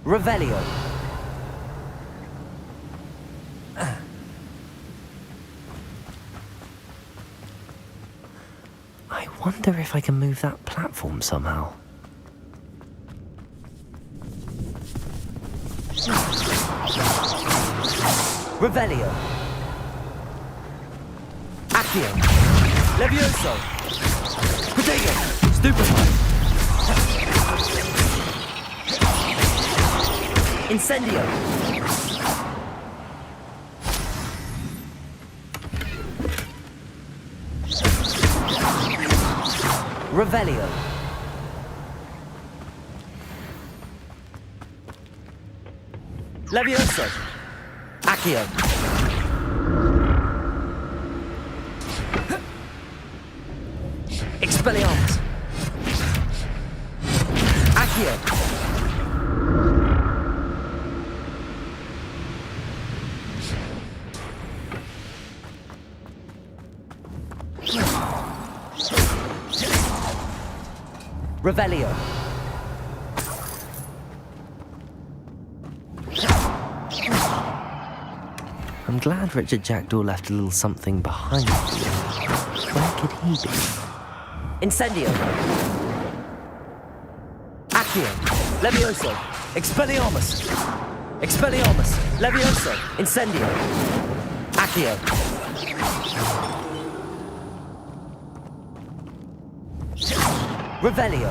Speaker 1: Revelio. I wonder if I can move that platform somehow. Revelio. Accio. Levioso. Protego. Stupefy. Incendio! Revelio! Levioso! Accio! Expelliarmus! Accio! Revelio. I'm glad Richard Jackdaw left a little something behind him. Where could he be? Incendio. Accio. Levioso. Expelliarmus. Expelliarmus. Levioso. Incendio. Accio. Revelio.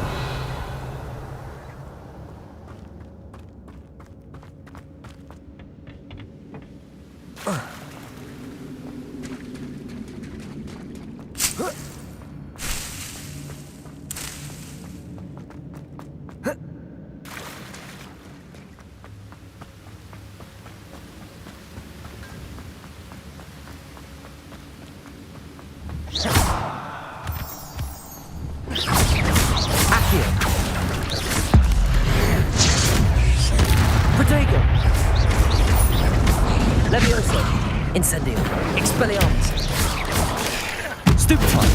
Speaker 1: Protego! Levioso! Incendio! Expelliarmus! Stupefy!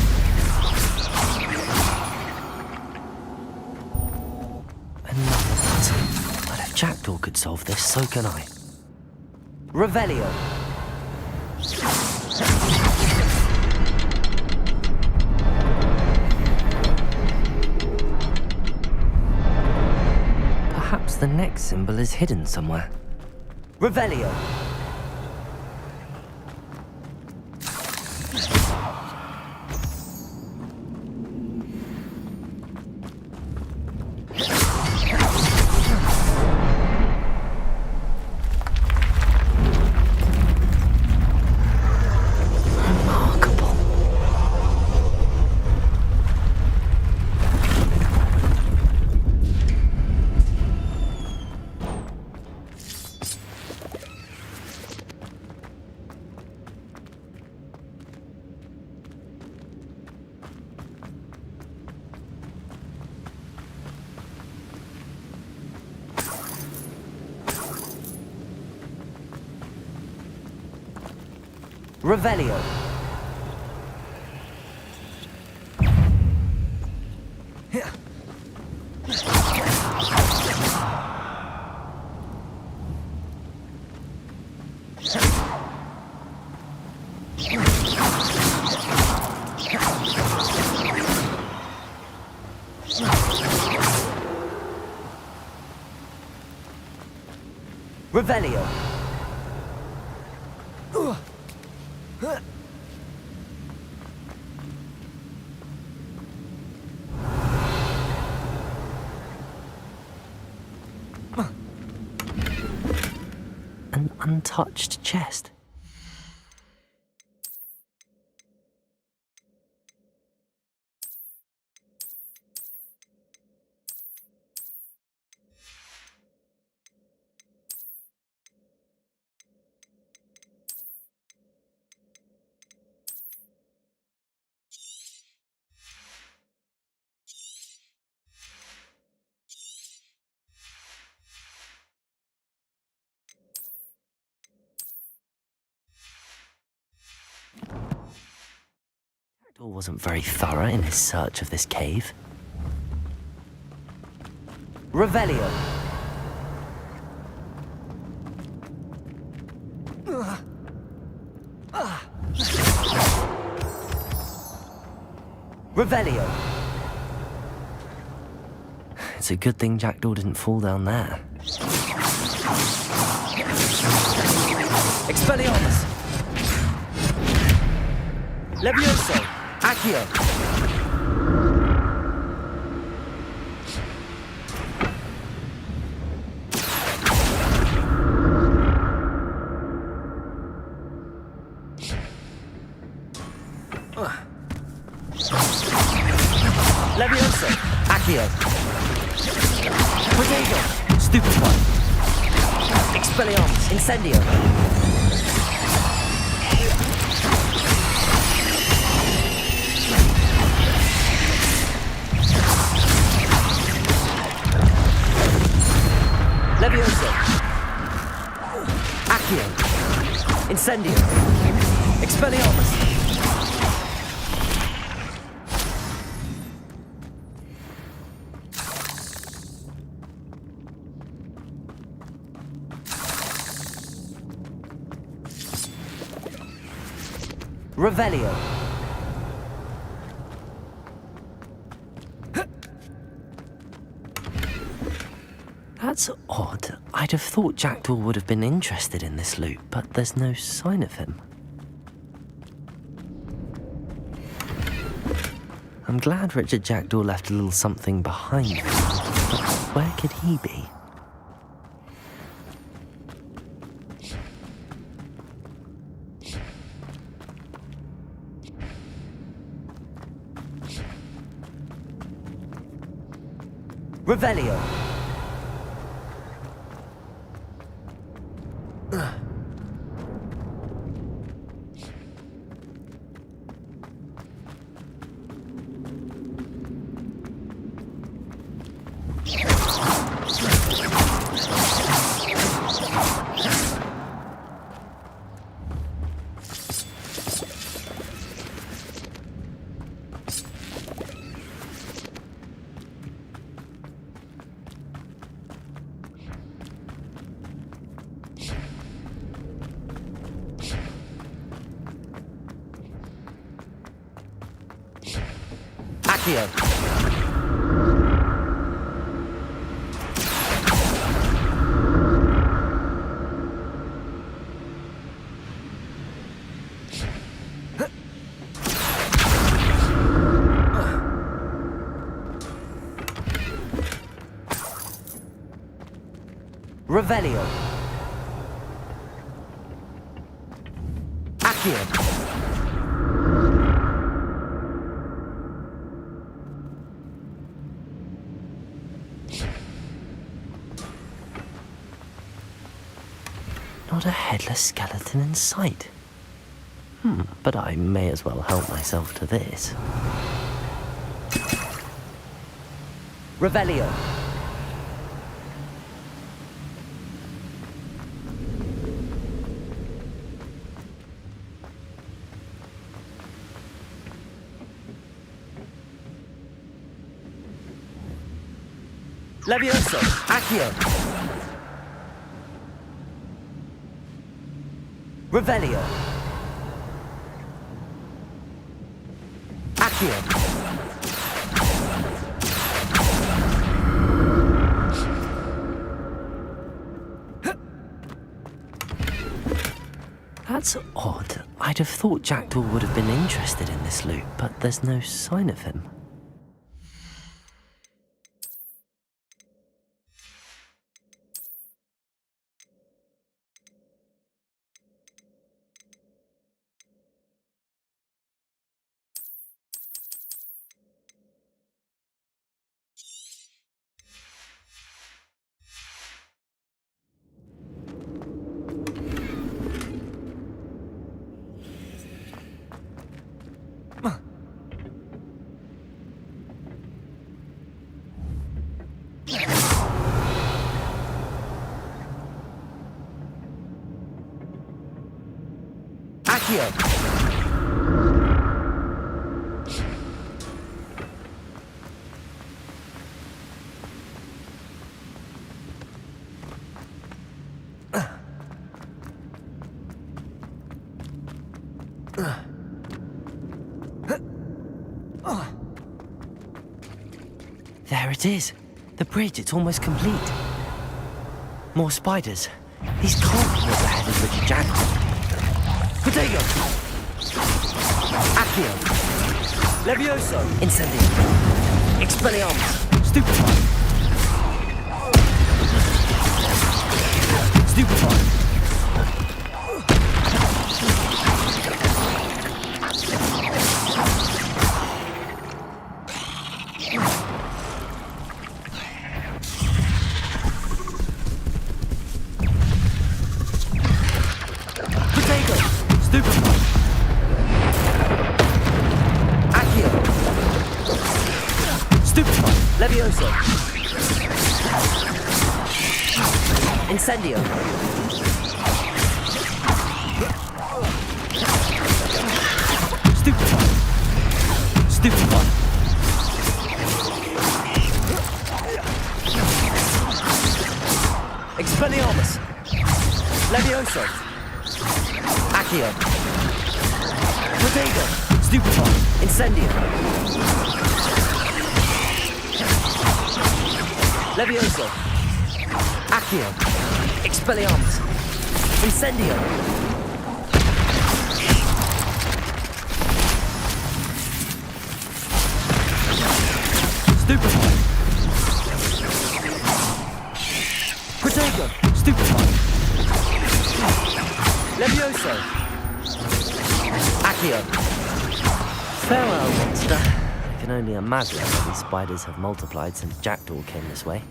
Speaker 1: Another button. But if Jackdaw could solve this, so can I. Revelio! Perhaps the next symbol is hidden somewhere. Revelio! Revelio. Revelio. An untouched chest. Jackdaw wasn't very thorough in his search of this cave. Revelio. Revelio. It's a good thing Jackdaw didn't fall down there. Expelliarmus. Levioso. Accio. Levioso. Accio. Protego. Stupefy. Expelliarmus. Incendio. Levioso. Accio. Incendio. Expelliarmus. Revelio. That's odd. I'd have thought Jackdaw would have been interested in this loot, but there's no sign of him. I'm glad Richard Jackdaw left a little something behind him, but where could he be? Revelio. Accio. Revelio. Accio. Not a headless skeleton in sight. But I may as well help myself to this. Revelio. Levioso! Accio! Revelio! Accio! That's odd. I'd have thought Jackdaw would have been interested in this loot, but there's no sign of him. Accio! There it is. The bridge, it's almost complete. More spiders. These can't be what's ahead of Richard Jackdaw. Potato! Accio! Levioso! Incendio! Expelliarmus! Stupefy! Stupefy! Levioso! Incendio! Stupefy! Stupefy! Expelliarmus! Levioso! Accio! Protego! Stupefy! Incendio! Levioso! Accio! Expelliarmus! Incendio! Stupefy! Protego! Stupefy! Levioso! Accio! Farewell, monster. I can only imagine how these spiders have multiplied since Jackdaw came this way.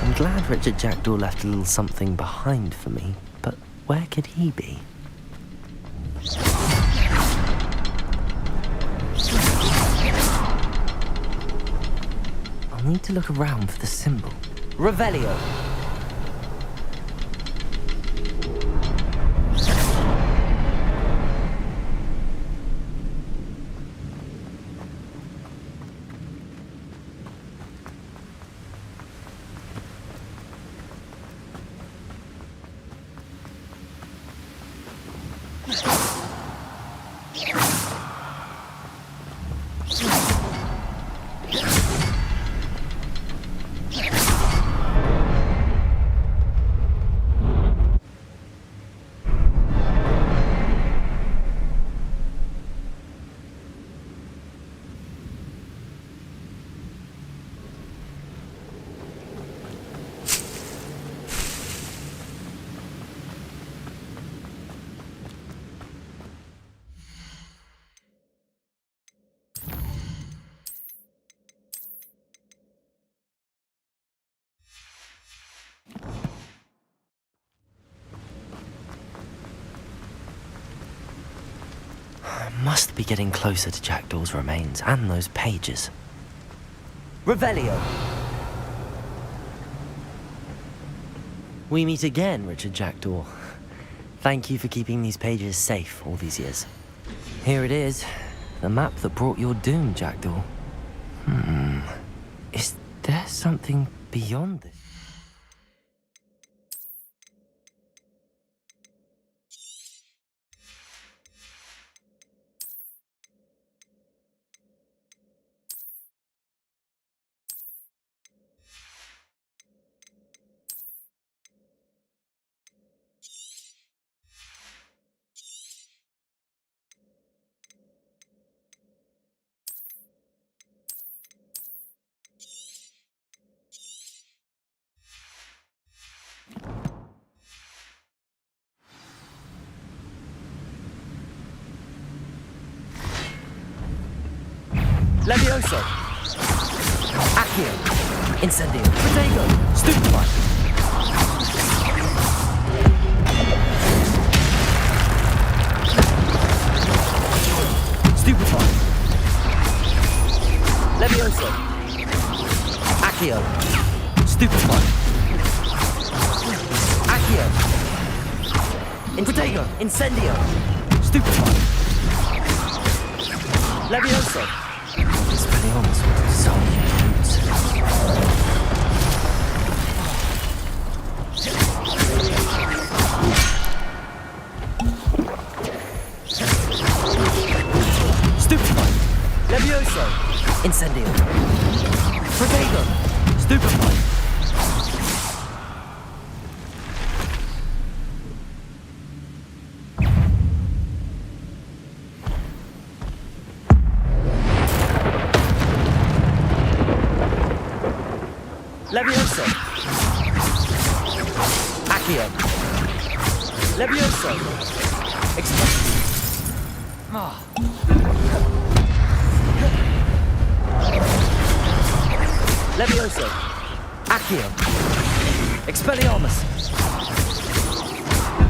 Speaker 1: I'm glad Richard Jackdaw left a little something behind for me, but where could he be? I need to look around for the symbol. Revelio! Must be getting closer to Jackdaw's remains and those pages. Revelio! We meet again, Richard Jackdaw. Thank you for keeping these pages safe all these years. Here it is, the map that brought your doom, Jackdaw. Is there something beyond this? Levioso! Accio! Incendio! Protego! Stupefy! Stupefy! Levioso! Accio! Stupefy! Accio! Protego! Incendio! Stupefy! Levioso! Expelliarmus with Sonic boots. Stupefy! Levioso! Incendio! Protego! Stupefy! Levioso! Accio! Levioso! Levioso! Accio! Expelliarmus!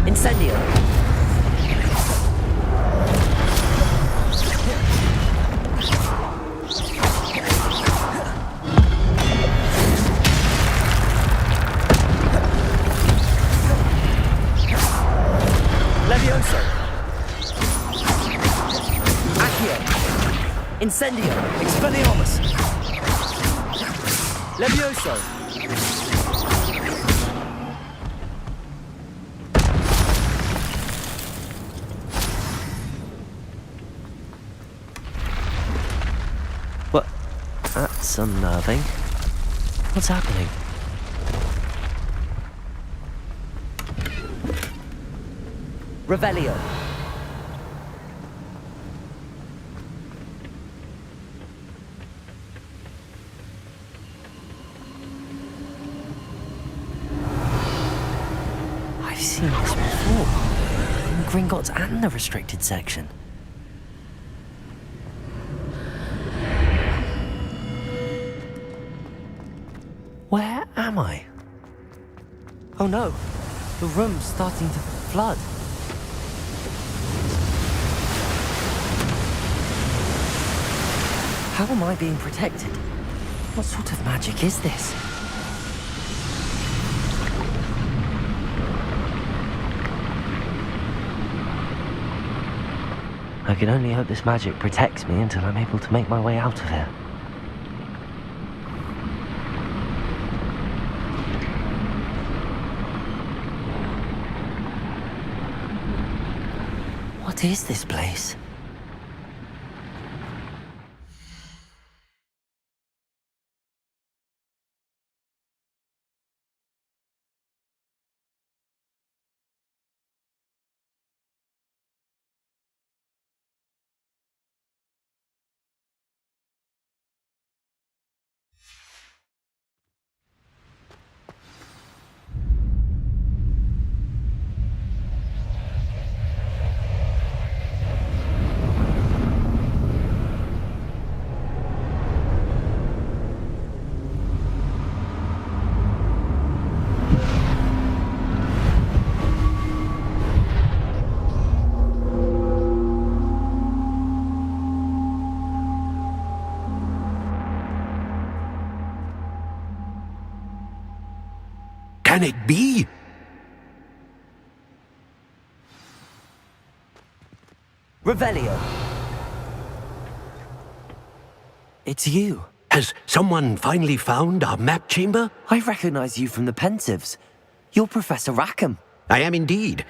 Speaker 1: Incendio! Levioso! Accio! Incendio! Expelliarmus! Levioso! What? That's unnerving. What's happening? Revelio. I've seen this before. In Gringotts and the restricted section. Where am I? Oh no, the room's starting to flood. How am I being protected? What sort of magic is this? I can only hope this magic protects me until I'm able to make my way out of here. What is this place?
Speaker 9: Can it be?
Speaker 1: Revelio. It's you.
Speaker 12: Has someone finally found our map chamber?
Speaker 1: I recognize you from the Pensives. You're Professor Rackham.
Speaker 12: I am indeed.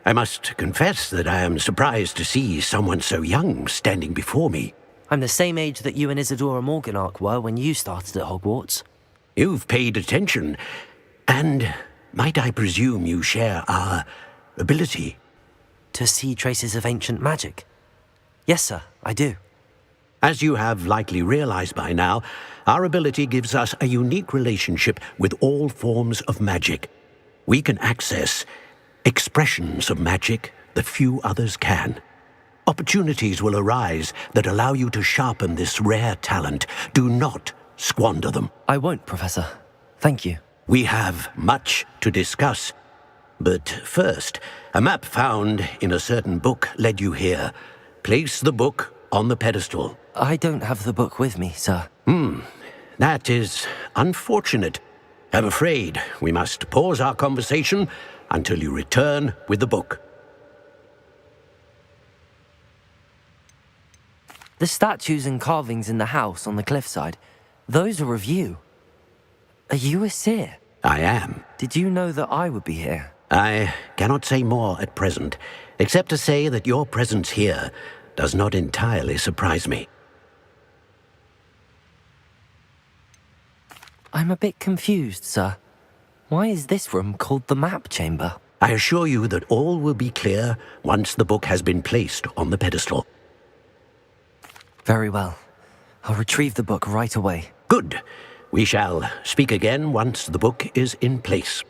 Speaker 12: I must confess that I am surprised to see someone so young standing before me.
Speaker 1: I'm the same age that you and Isadora Morganach were when you started at Hogwarts.
Speaker 12: You've paid attention, and might I presume you share our ability?
Speaker 1: To see traces of ancient magic? Yes, sir, I do.
Speaker 12: As you have likely realized by now, our ability gives us a unique relationship with all forms of magic. We can access expressions of magic that few others can. Opportunities will arise that allow you to sharpen this rare talent. Do not squander them.
Speaker 1: I won't, Professor. Thank you.
Speaker 12: We have much to discuss. But first, a map found in a certain book led you here. Place the book on the pedestal.
Speaker 1: I don't have the book with me, sir.
Speaker 12: That is unfortunate. I'm afraid we must pause our conversation until you return with the book.
Speaker 1: The statues and carvings in the house on the cliffside, those are of you. Are you a seer?
Speaker 12: I am.
Speaker 1: Did you know that I would be here?
Speaker 12: I cannot say more at present, except to say that your presence here does not entirely surprise me.
Speaker 1: I'm a bit confused, sir. Why is this room called the map chamber?
Speaker 12: I assure you that all will be clear once the book has been placed on the pedestal.
Speaker 1: Very well. I'll retrieve the book right away.
Speaker 12: Good. We shall speak again once the book is in place.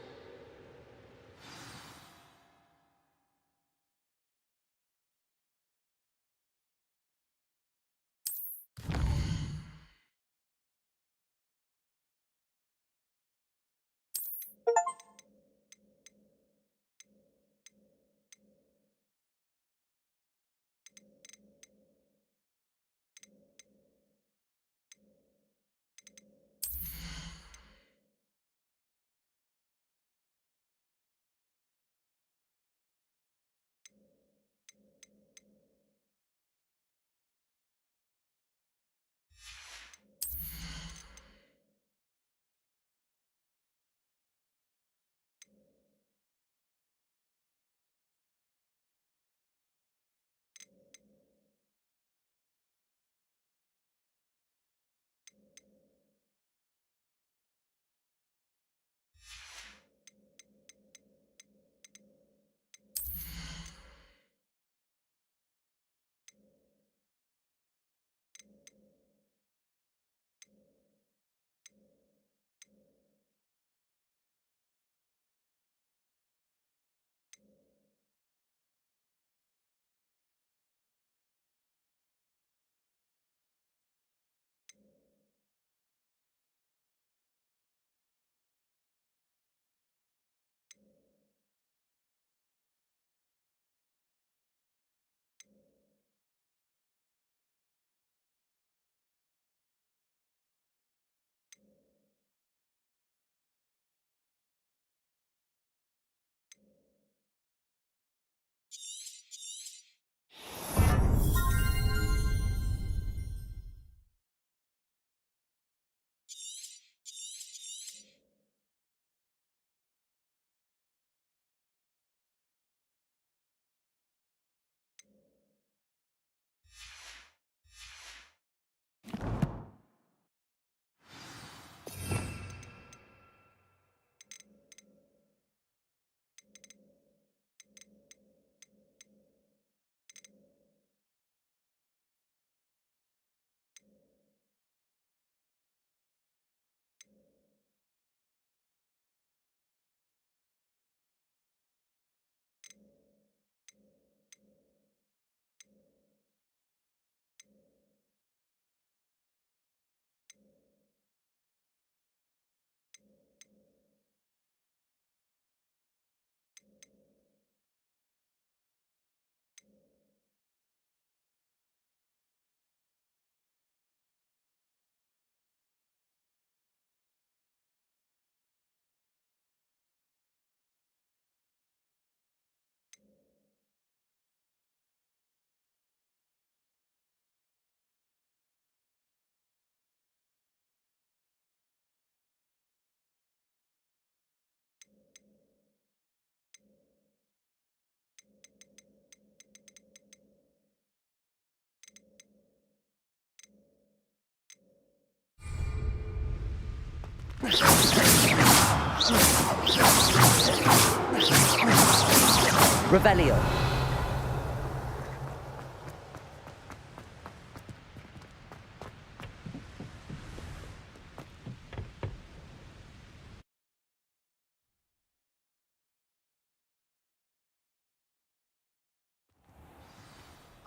Speaker 1: Revelio.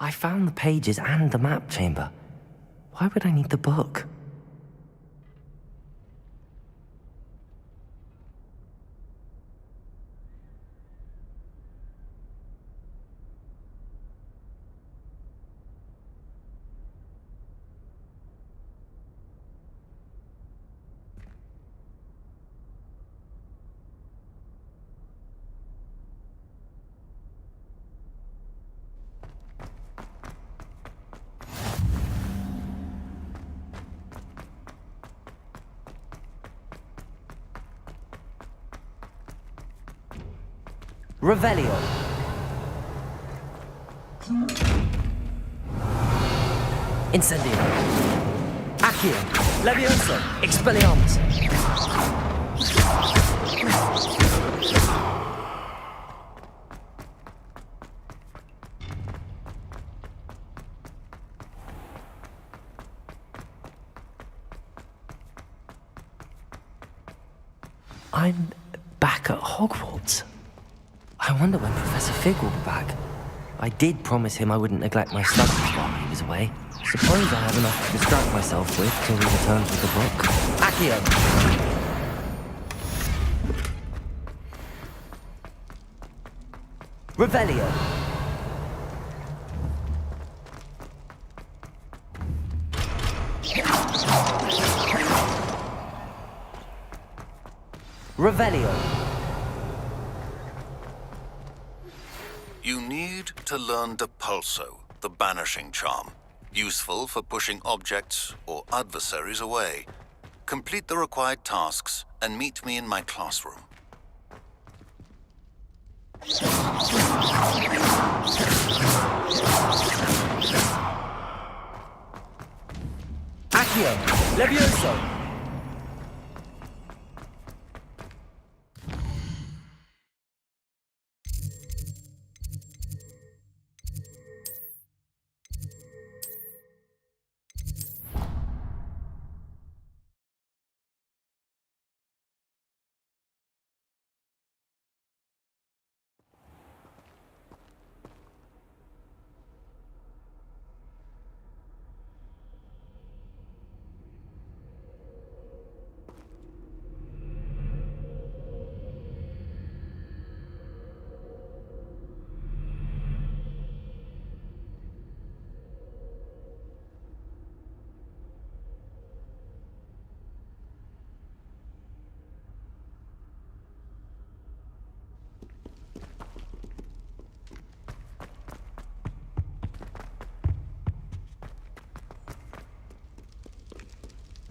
Speaker 1: I found the pages and the map chamber. Why would I need the book? Revelio. Incendio. Accio. Levioso. Expelliarmus. I'm back at Hogwarts. I wonder when Professor Fig will be back. I did promise him I wouldn't neglect my studies while he was away. Suppose I have enough to distract myself with till he returns with the book. Accio! Revelio! Revelio!
Speaker 13: You need to learn Depulso, the banishing charm. Useful for pushing objects or adversaries away. Complete the required tasks and meet me in my classroom.
Speaker 1: Accio! Levioso!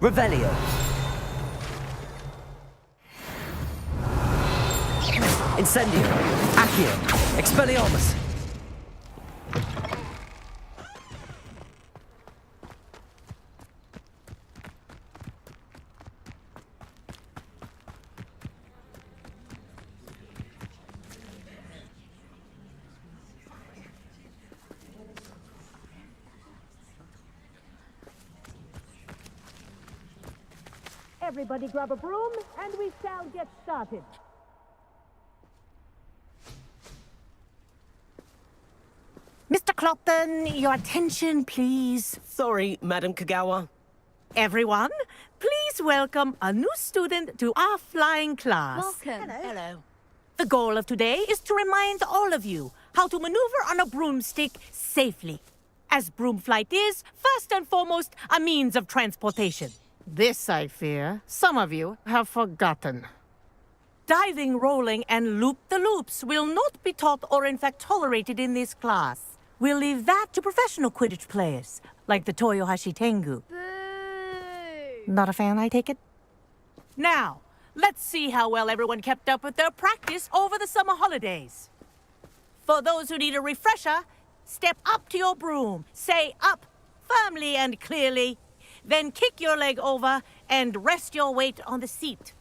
Speaker 1: Revelio! Incendio! Accio! Expelliarmus!
Speaker 14: Everybody grab a broom, and we shall get started. Mr. Clopton, your attention, please.
Speaker 15: Sorry, Madam Kagawa.
Speaker 14: Everyone, please welcome a new student to our flying class.
Speaker 4: Welcome. Hello.
Speaker 14: The goal of today is to remind all of you how to maneuver on a broomstick safely, as broom flight is, first and foremost, a means of transportation.
Speaker 16: This, I fear, some of you have forgotten.
Speaker 14: Diving, rolling, and loop-the-loops will not be taught or in fact tolerated in this class. We'll leave that to professional Quidditch players, like the Toyohashi Tengu.
Speaker 4: Boo!
Speaker 14: Not a fan, I take it? Now, let's see how well everyone kept up with their practice over the summer holidays. For those who need a refresher, step up to your broom, say up firmly and clearly, then kick your leg over and rest your weight on the seat.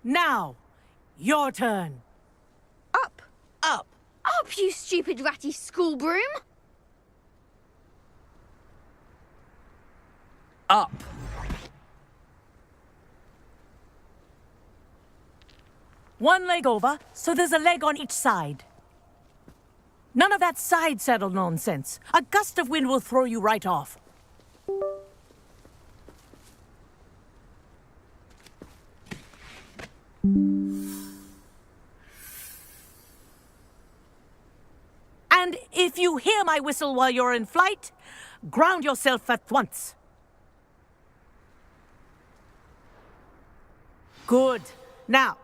Speaker 14: Now, your turn.
Speaker 2: Up, you stupid ratty school broom!
Speaker 15: Up.
Speaker 14: One leg over, so there's a leg on each side. None of that side saddle nonsense. A gust of wind will throw you right off. And if you hear my whistle while you're in flight, ground yourself at once. Good. Now,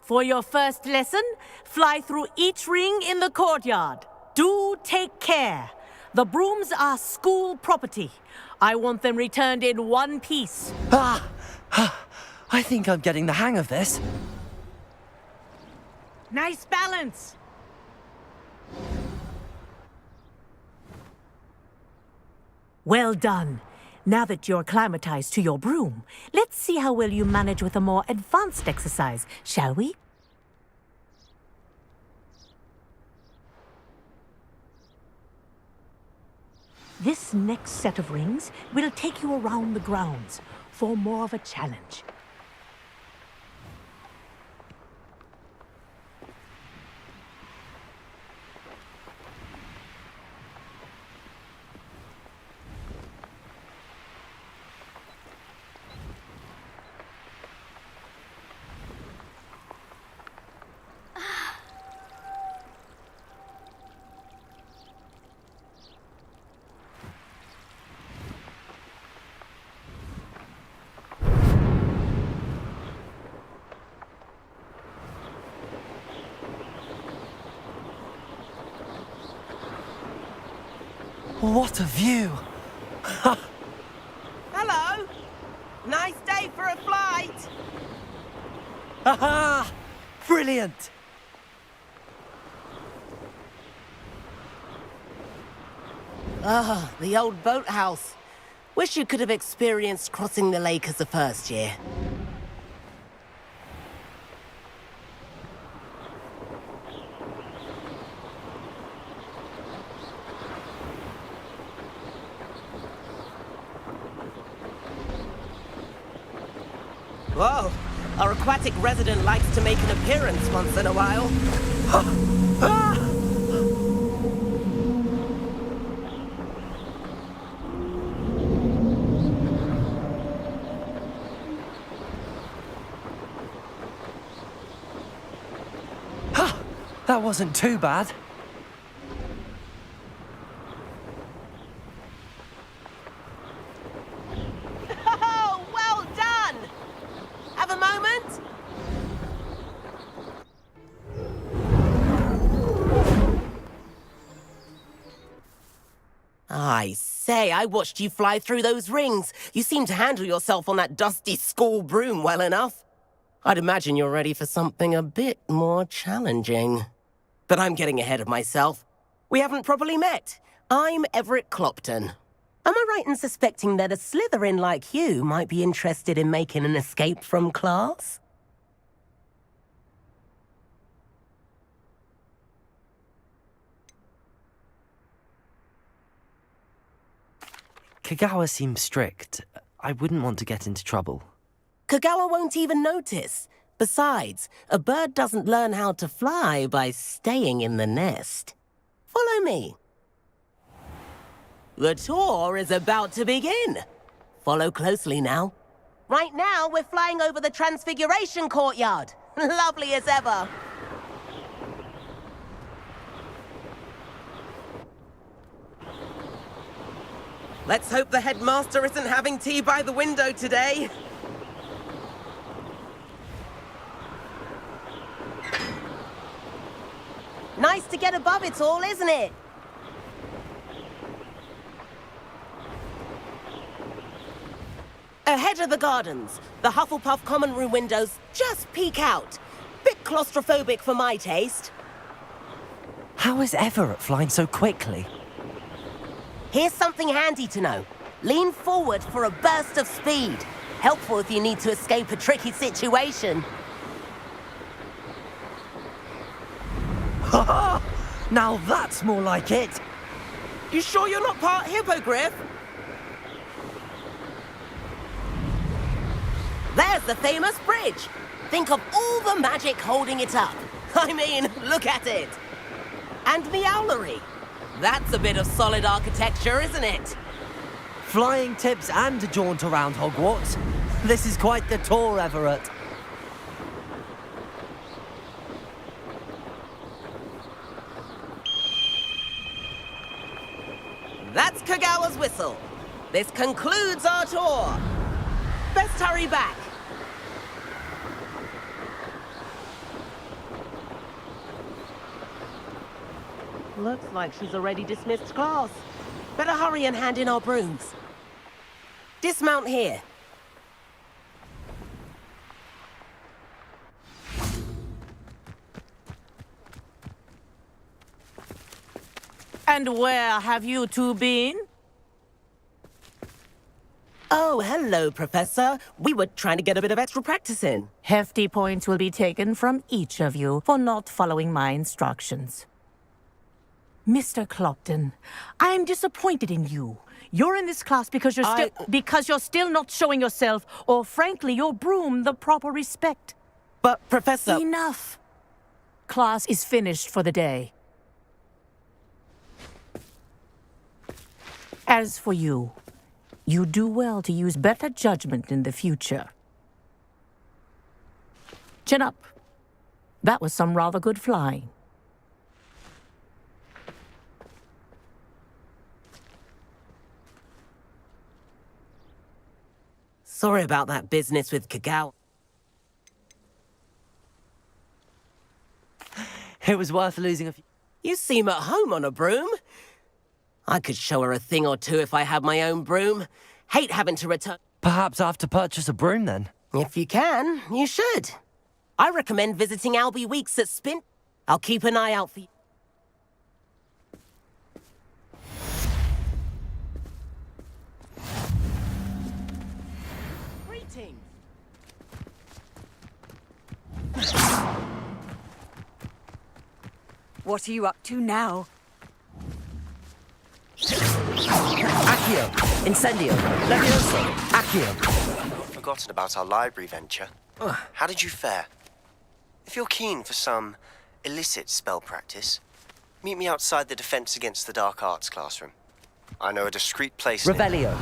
Speaker 14: for your first lesson, fly through each ring in the courtyard. Do take care. The brooms are school property. I want them returned in one piece.
Speaker 1: I think I'm getting the hang of this.
Speaker 14: Nice balance. Well done. Now that you're acclimatized to your broom, let's see how well you manage with a more advanced exercise, shall we? This next set of rings will take you around the grounds for more of a challenge.
Speaker 1: What a view!
Speaker 15: Hello. Nice day for a flight.
Speaker 1: Aha! Brilliant!
Speaker 15: Ah, the old boathouse. Wish you could have experienced crossing the lake as a first year. Whoa, our aquatic resident likes to make an appearance once in a while.
Speaker 1: That wasn't too bad.
Speaker 15: Oh, well done! Have a moment? I say, I watched you fly through those rings. You seem to handle yourself on that dusty school broom well enough. I'd imagine you're ready for something a bit more challenging. But I'm getting ahead of myself. We haven't properly met. I'm Everett Clopton. Am I right in suspecting that a Slytherin like you might be interested in making an escape from class?
Speaker 1: Kagawa seems strict. I wouldn't want to get into trouble.
Speaker 15: Kagawa won't even notice. Besides, a bird doesn't learn how to fly by staying in the nest. Follow me. The tour is about to begin. Follow closely now. Right now, we're flying over the Transfiguration Courtyard. Lovely as ever. Let's hope the headmaster isn't having tea by the window today. Nice to get above it all, isn't it? Ahead of the gardens, the Hufflepuff common room windows just peek out. Bit claustrophobic for my taste.
Speaker 1: How is Everett flying so quickly?
Speaker 15: Here's something handy to know. Lean forward for a burst of speed. Helpful if you need to escape a tricky situation.
Speaker 1: Now that's more like it.
Speaker 15: You sure you're not part hippogriff? There's the famous bridge. Think of all the magic holding it up. I mean, look at it. And the owlery. That's a bit of solid architecture, isn't it?
Speaker 1: Flying tips and a jaunt around Hogwarts. This is quite the tour, Everett.
Speaker 15: That's Kagawa's whistle. This concludes our tour. Best hurry back. Looks like she's already dismissed class. Better hurry and hand in our brooms. Dismount here.
Speaker 14: And where have you two been?
Speaker 15: Oh, hello, Professor. We were trying to get a bit of extra practice in.
Speaker 14: Hefty points will be taken from each of you for not following my instructions. Mr. Clopton, I'm disappointed in you. You're in this class because you're still not showing yourself, or frankly, your broom, the proper respect.
Speaker 15: But, Professor...
Speaker 14: Enough. Class is finished for the day. As for you, you do well to use better judgment in the future. Chin up. That was some rather good flying.
Speaker 15: Sorry about that business with Kagawa.
Speaker 1: It was worth losing a few...
Speaker 15: You seem at home on a broom. I could show her a thing or two if I had my own broom. Hate having to return...
Speaker 1: Perhaps I have to purchase a broom, then?
Speaker 15: If you can, you should. I recommend visiting Albie Weeks at Spin. I'll keep an eye out for you. Greetings.
Speaker 4: What are you up to now?
Speaker 1: Accio! Incendio! Levioso! Accio!
Speaker 17: Not forgotten about our library venture. How did you fare? If you're keen for some illicit spell practice, meet me outside the Defense Against the Dark Arts classroom. I know a discreet place...
Speaker 1: Revelio!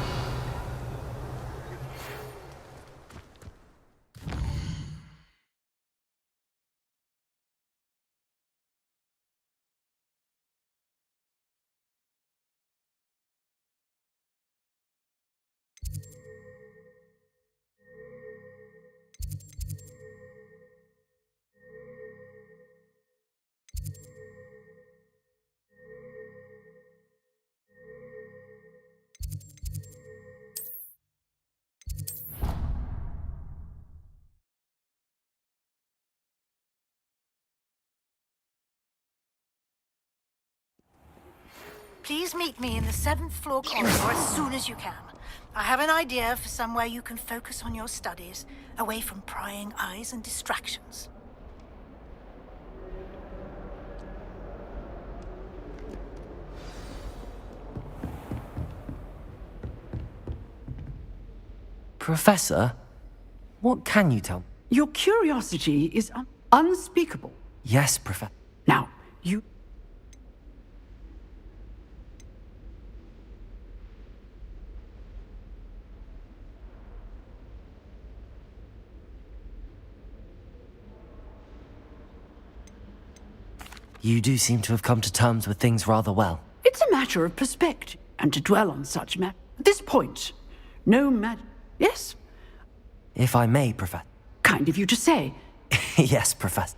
Speaker 18: Please meet me in the 7th floor corridor as soon as you can. I have an idea for somewhere you can focus on your studies, away from prying eyes and distractions.
Speaker 1: Professor, what can you tell me?
Speaker 7: Your curiosity is unspeakable.
Speaker 1: Yes, Professor.
Speaker 7: Now, you...
Speaker 1: You do seem to have come to terms with things rather well.
Speaker 7: It's a matter of perspective, and to dwell on such matters. At this point, no matter... Yes?
Speaker 1: If I may, Professor.
Speaker 7: Kind of you to say.
Speaker 1: Yes, Professor.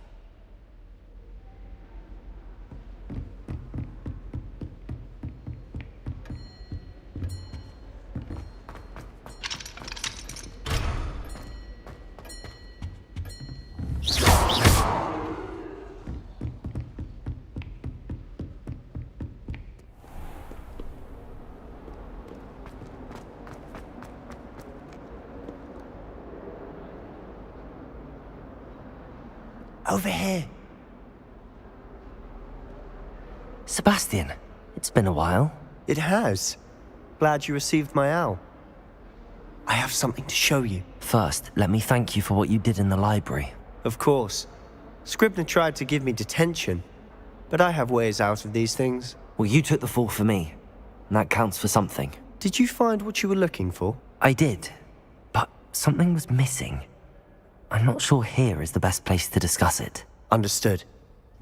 Speaker 1: Over here. Sebastian, it's been a while.
Speaker 17: It has. Glad you received my owl. I have something to show you.
Speaker 1: First, let me thank you for what you did in the library.
Speaker 17: Of course. Scribner tried to give me detention, but I have ways out of these things.
Speaker 1: Well, you took the fall for me, and that counts for something.
Speaker 17: Did you find what you were looking for?
Speaker 1: I did, but something was missing. I'm not sure here is the best place to discuss it.
Speaker 17: Understood.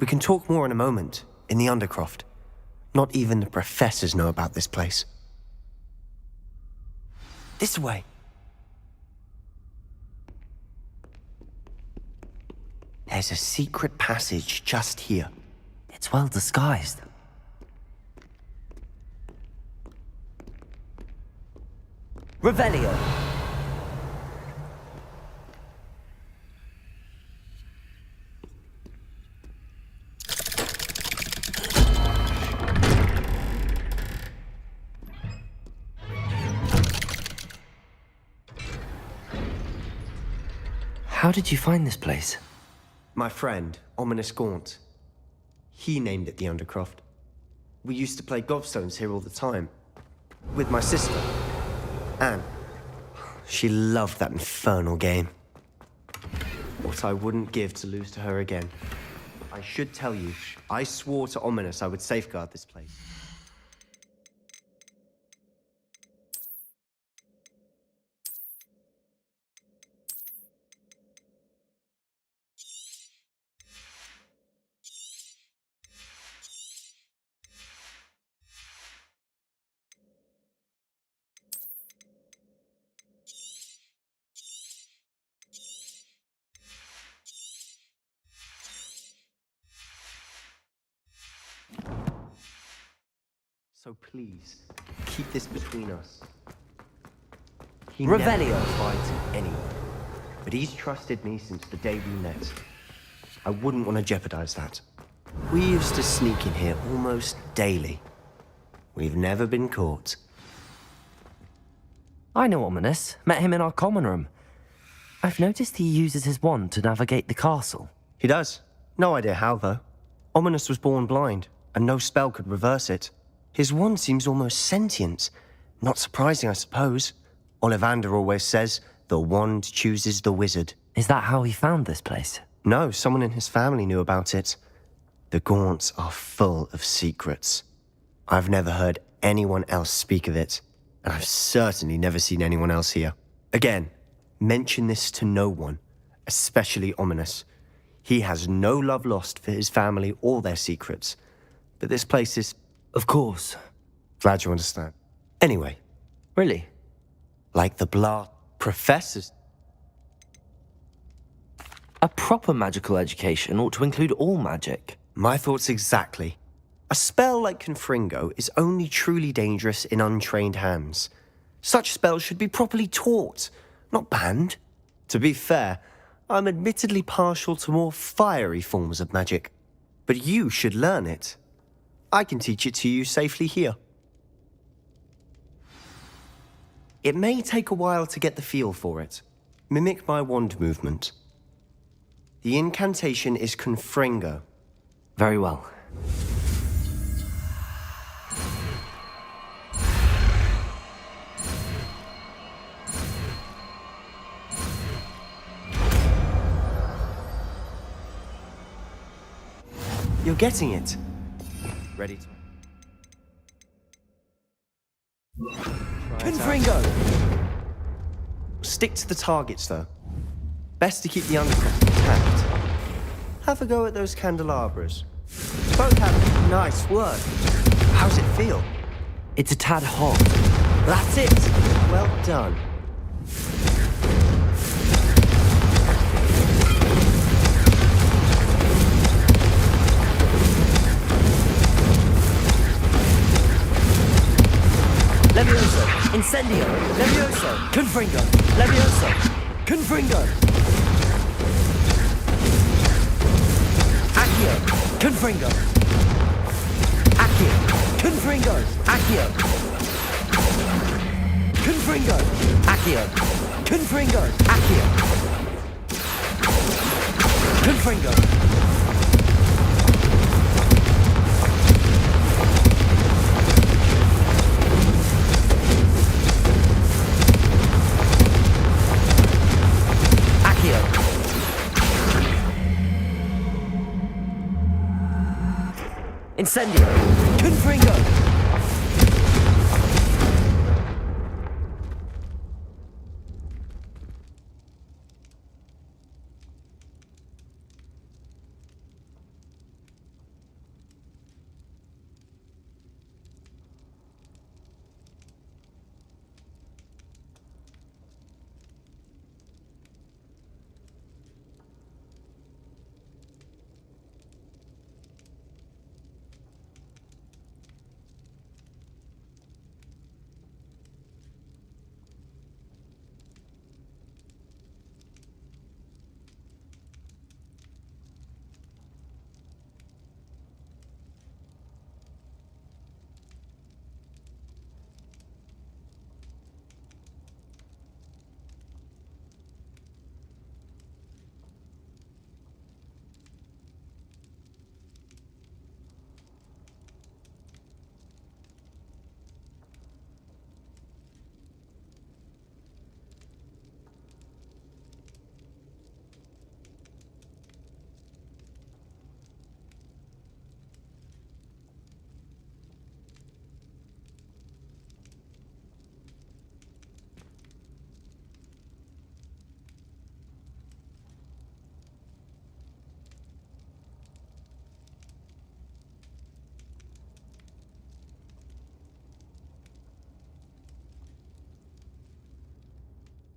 Speaker 17: We can talk more in a moment, in the Undercroft. Not even the professors know about this place. This way. There's a secret passage just here.
Speaker 1: It's well disguised. Revelio. How did you find this place?
Speaker 17: My friend, Ominous Gaunt. He named it the Undercroft. We used to play gobstones here all the time. With my sister, Anne. She loved that infernal game. What I wouldn't give to lose to her again. I should tell you, I swore to Ominous I would safeguard this place. So please, keep this between us. He never confides in anyone, but he's trusted me since the day we met. I wouldn't want to jeopardize that. We used to sneak in here almost daily. We've never been caught.
Speaker 1: I know Ominous. Met him in our common room. I've noticed he uses his wand to navigate the castle.
Speaker 17: He does. No idea how, though. Ominous was born blind, and no spell could reverse it. His wand seems almost sentient. Not surprising, I suppose. Ollivander always says, the wand chooses the wizard.
Speaker 1: Is that how he found this place?
Speaker 17: No, someone in his family knew about it. The Gaunts are full of secrets. I've never heard anyone else speak of it, and I've certainly never seen anyone else here. Again, mention this to no one, especially Ominous. He has no love lost for his family or their secrets. But this place is...
Speaker 1: Of course.
Speaker 17: Glad you understand. Anyway.
Speaker 1: Really?
Speaker 17: Like the blah professors.
Speaker 1: A proper magical education ought to include all magic.
Speaker 17: My thoughts exactly. A spell like Confringo is only truly dangerous in untrained hands. Such spells should be properly taught, not banned. To be fair, I'm admittedly partial to more fiery forms of magic. But you should learn it. I can teach it to you safely here. It may take a while to get the feel for it. Mimic my wand movement. The incantation is Confringo.
Speaker 1: Very well.
Speaker 17: You're getting it. Ready to...
Speaker 1: Confringo!
Speaker 17: Stick to the targets, though. Best to keep the Undercroft intact. Have a go at those candelabras. Both have nice work. How's it feel?
Speaker 1: It's a tad hot.
Speaker 17: That's it! Well done.
Speaker 1: Levioso! Incendio! Levioso! Confringo! Levioso! Confringo! Accio! Confringo! Accio! Confringo! Accio! Confringo! Accio! Confringo! Accio! Confringo! Incendio! Confringo!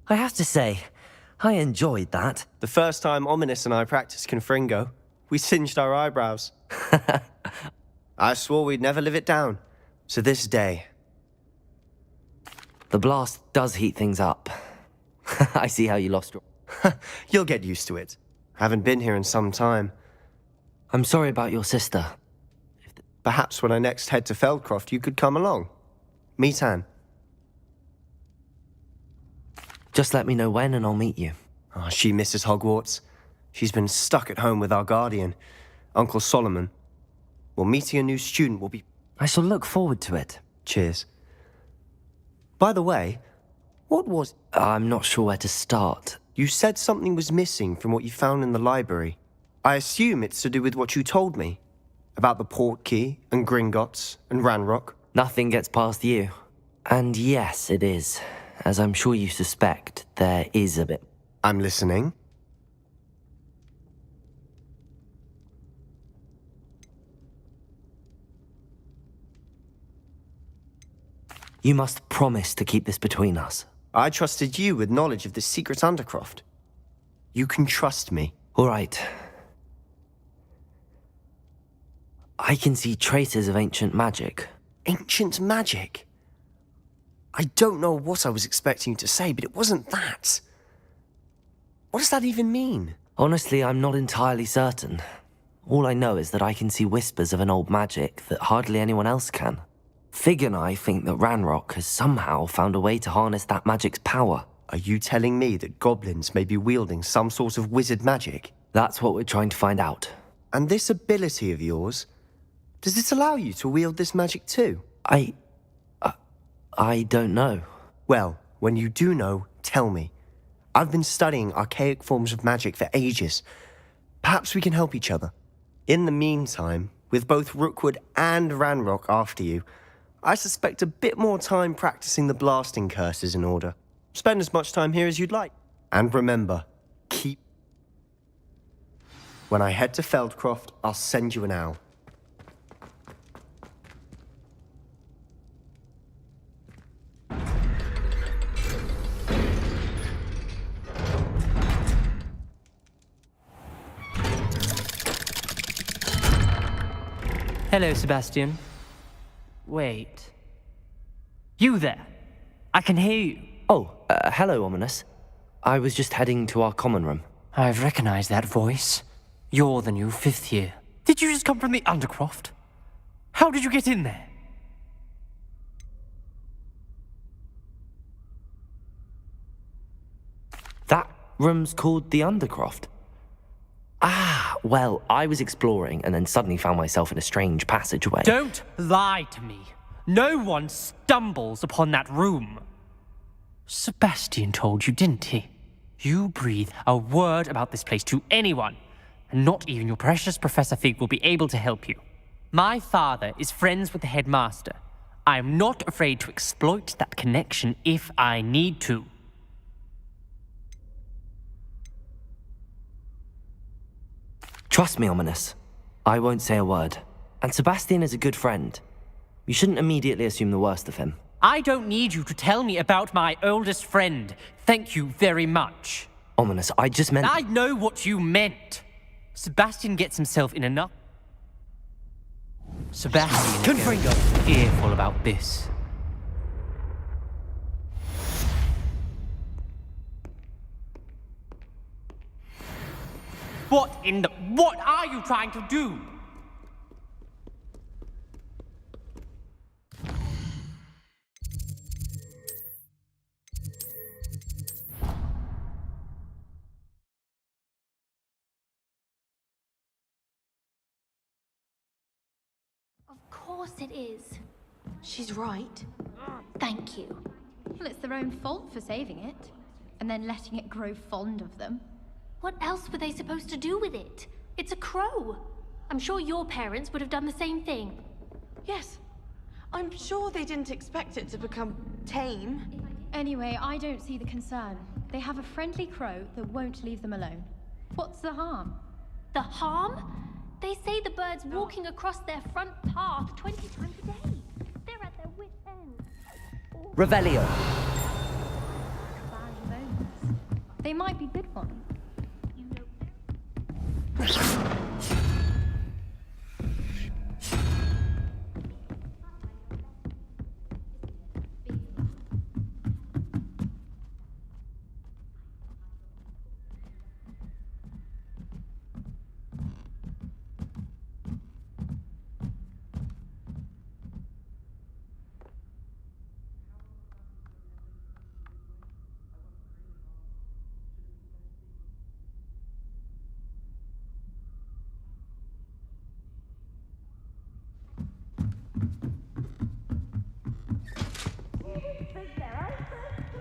Speaker 1: I have to say, I enjoyed that.
Speaker 19: The first time Ominous and I practiced Confringo, we singed our eyebrows. I swore we'd never live it down. To this day.
Speaker 1: The blast does heat things up. I see how you lost your...
Speaker 19: You'll get used to it. Haven't been here in some time.
Speaker 1: I'm sorry about your sister.
Speaker 19: Perhaps when I next head to Feldcroft, you could come along. Meet Anne.
Speaker 1: Just let me know when and I'll meet you.
Speaker 19: Oh, she misses Hogwarts. She's been stuck at home with our guardian, Uncle Solomon. Well, meeting a new student will be...
Speaker 1: I shall look forward to it.
Speaker 19: Cheers. By the way, what was...
Speaker 1: I'm not sure where to start.
Speaker 19: You said something was missing from what you found in the library. I assume it's to do with what you told me. About the Portkey, and Gringotts, and Ranrock.
Speaker 1: Nothing gets past you. And yes, it is. As I'm sure you suspect, there is a bit.
Speaker 19: I'm listening.
Speaker 1: You must promise to keep this between us.
Speaker 19: I trusted you with knowledge of this secret undercroft. You can trust me.
Speaker 1: All right. I can see traces of ancient magic.
Speaker 19: Ancient magic? I don't know what I was expecting you to say, but it wasn't that. What does that even mean?
Speaker 1: Honestly, I'm not entirely certain. All I know is that I can see whispers of an old magic that hardly anyone else can. Fig and I think that Ranrock has somehow found a way to harness that magic's power.
Speaker 19: Are you telling me that goblins may be wielding some sort of wizard magic?
Speaker 1: That's what we're trying to find out.
Speaker 19: And this ability of yours, does it allow you to wield this magic too?
Speaker 1: I don't know.
Speaker 19: Well, when you do know, tell me. I've been studying archaic forms of magic for ages. Perhaps we can help each other. In the meantime, with both Rookwood and Ranrock after you, I suspect a bit more time practicing the blasting curse is in order. Spend as much time here as you'd like. And remember, keep... When I head to Feldcroft, I'll send you an owl.
Speaker 20: Hello, Sebastian. Wait. You there? I can hear you.
Speaker 1: Oh, hello, Ominous. I was just heading to our common room.
Speaker 20: I've recognized that voice. You're the new 5th year. Did you just come from the Undercroft? How did you get in there?
Speaker 1: That room's called the Undercroft. Ah, well, I was exploring and then suddenly found myself in a strange passageway.
Speaker 20: Don't lie to me. No one stumbles upon that room. Sebastian told you, didn't he? You breathe a word about this place to anyone, and not even your precious Professor Fig will be able to help you. My father is friends with the headmaster. I am not afraid to exploit that connection if I need to.
Speaker 1: Trust me, Ominous. I won't say a word. And Sebastian is a good friend. You shouldn't immediately assume the worst of him.
Speaker 20: I don't need you to tell me about my oldest friend. Thank you very much.
Speaker 1: Ominous, I just meant...
Speaker 20: I know what you meant. Sebastian gets himself in enough... Sebastian is going to be fearful about this. What are you trying to do?
Speaker 21: Of course it is. She's right. Thank you.
Speaker 22: Well, it's their own fault for saving it, and then letting it grow fond of them.
Speaker 21: What else were they supposed to do with it? It's a crow. I'm sure your parents would have done the same thing.
Speaker 23: Yes. I'm sure they didn't expect it to become tame.
Speaker 22: Anyway, I don't see the concern. They have a friendly crow that won't leave them alone. What's the harm?
Speaker 21: The harm? They say the bird's walking across their front path 20 times a day. They're at their wit's end.
Speaker 1: Revelio.
Speaker 22: Bad moments. They might be good ones.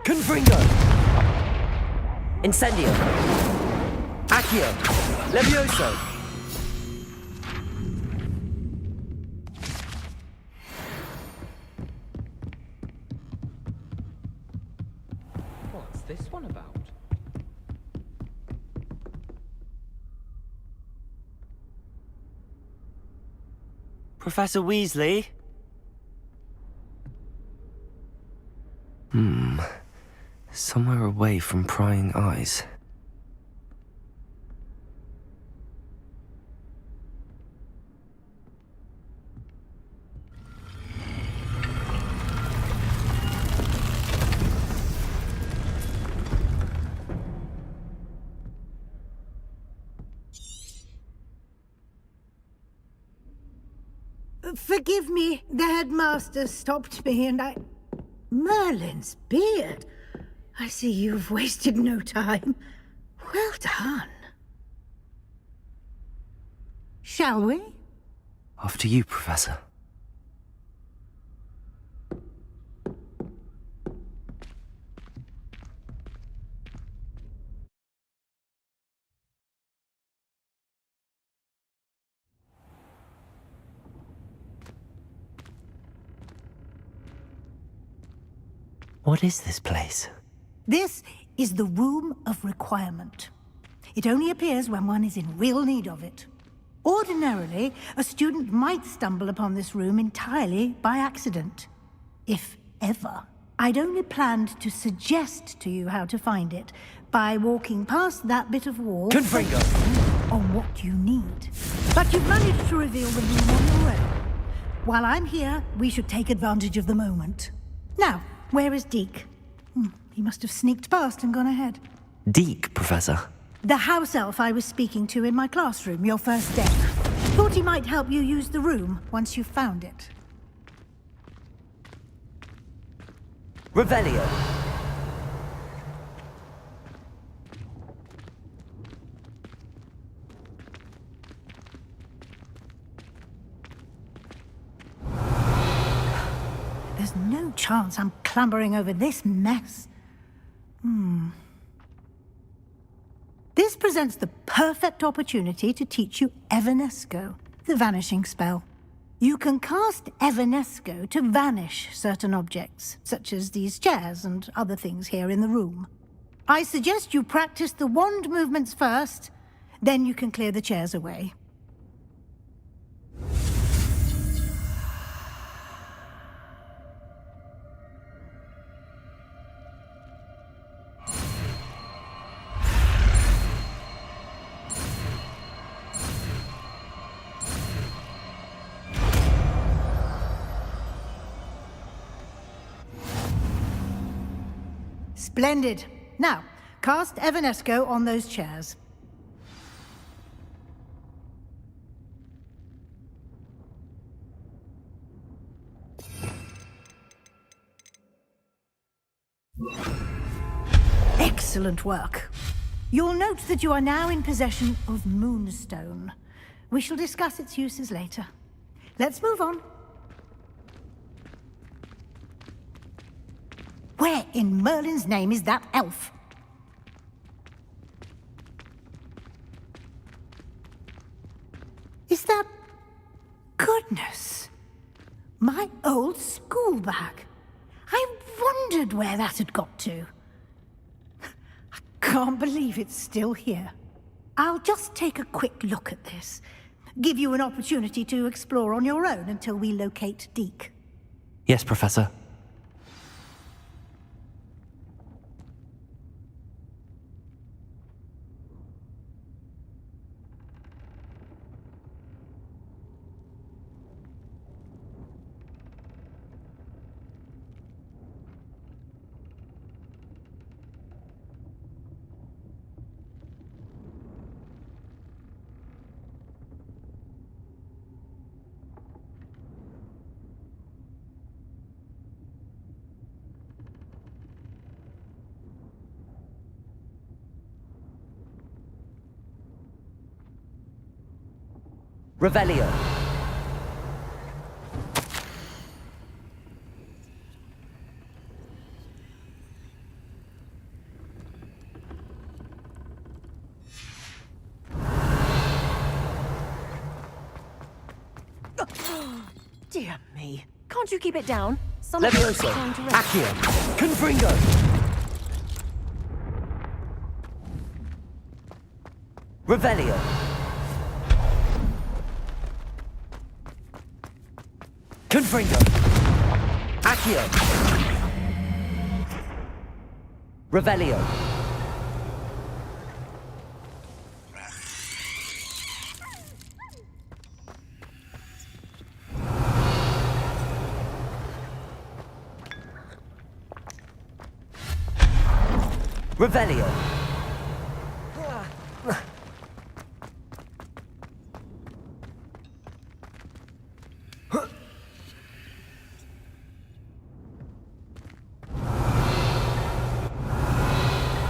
Speaker 1: Confringo! Incendio! Accio! Levioso!
Speaker 11: What's this one about?
Speaker 1: Professor Weasley? Somewhere away from prying eyes.
Speaker 18: Forgive me, the headmaster stopped me and I... Merlin's beard. I see you've wasted no time. Well done. Shall we?
Speaker 1: After you, Professor. What is this place?
Speaker 18: This is the Room of Requirement. It only appears when one is in real need of it. Ordinarily, a student might stumble upon this room entirely by accident. If ever. I'd only planned to suggest to you how to find it by walking past that bit of wall...
Speaker 1: Confringo!
Speaker 18: ...on what you need. But you've managed to reveal the room on your own. While I'm here, we should take advantage of the moment. Now, where is Deke? He must have sneaked past and gone ahead.
Speaker 1: Deke, Professor.
Speaker 18: The house elf I was speaking to in my classroom your first day. Thought he might help you use the room once you've found it.
Speaker 1: Revelio.
Speaker 18: There's no chance I'm clambering over this mess. This presents the perfect opportunity to teach you Evanesco, the vanishing spell. You can cast Evanesco to vanish certain objects, such as these chairs and other things here in the room. I suggest you practice the wand movements first, then you can clear the chairs away. Splendid. Now, cast Evanesco on those chairs. Excellent work. You'll note that you are now in possession of Moonstone. We shall discuss its uses later. Let's move on. Where in Merlin's name is that elf? Is that... Goodness! My old school bag. I wondered where that had got to. I can't believe it's still here. I'll just take a quick look at this. Give you an opportunity to explore on your own until we locate Deke.
Speaker 1: Yes, Professor. Revelio.
Speaker 3: Dear me. Can't you keep it down?
Speaker 1: Levioso. Accio. Confringo. Revelio. Confringo. Accio. Revelio. Revelio.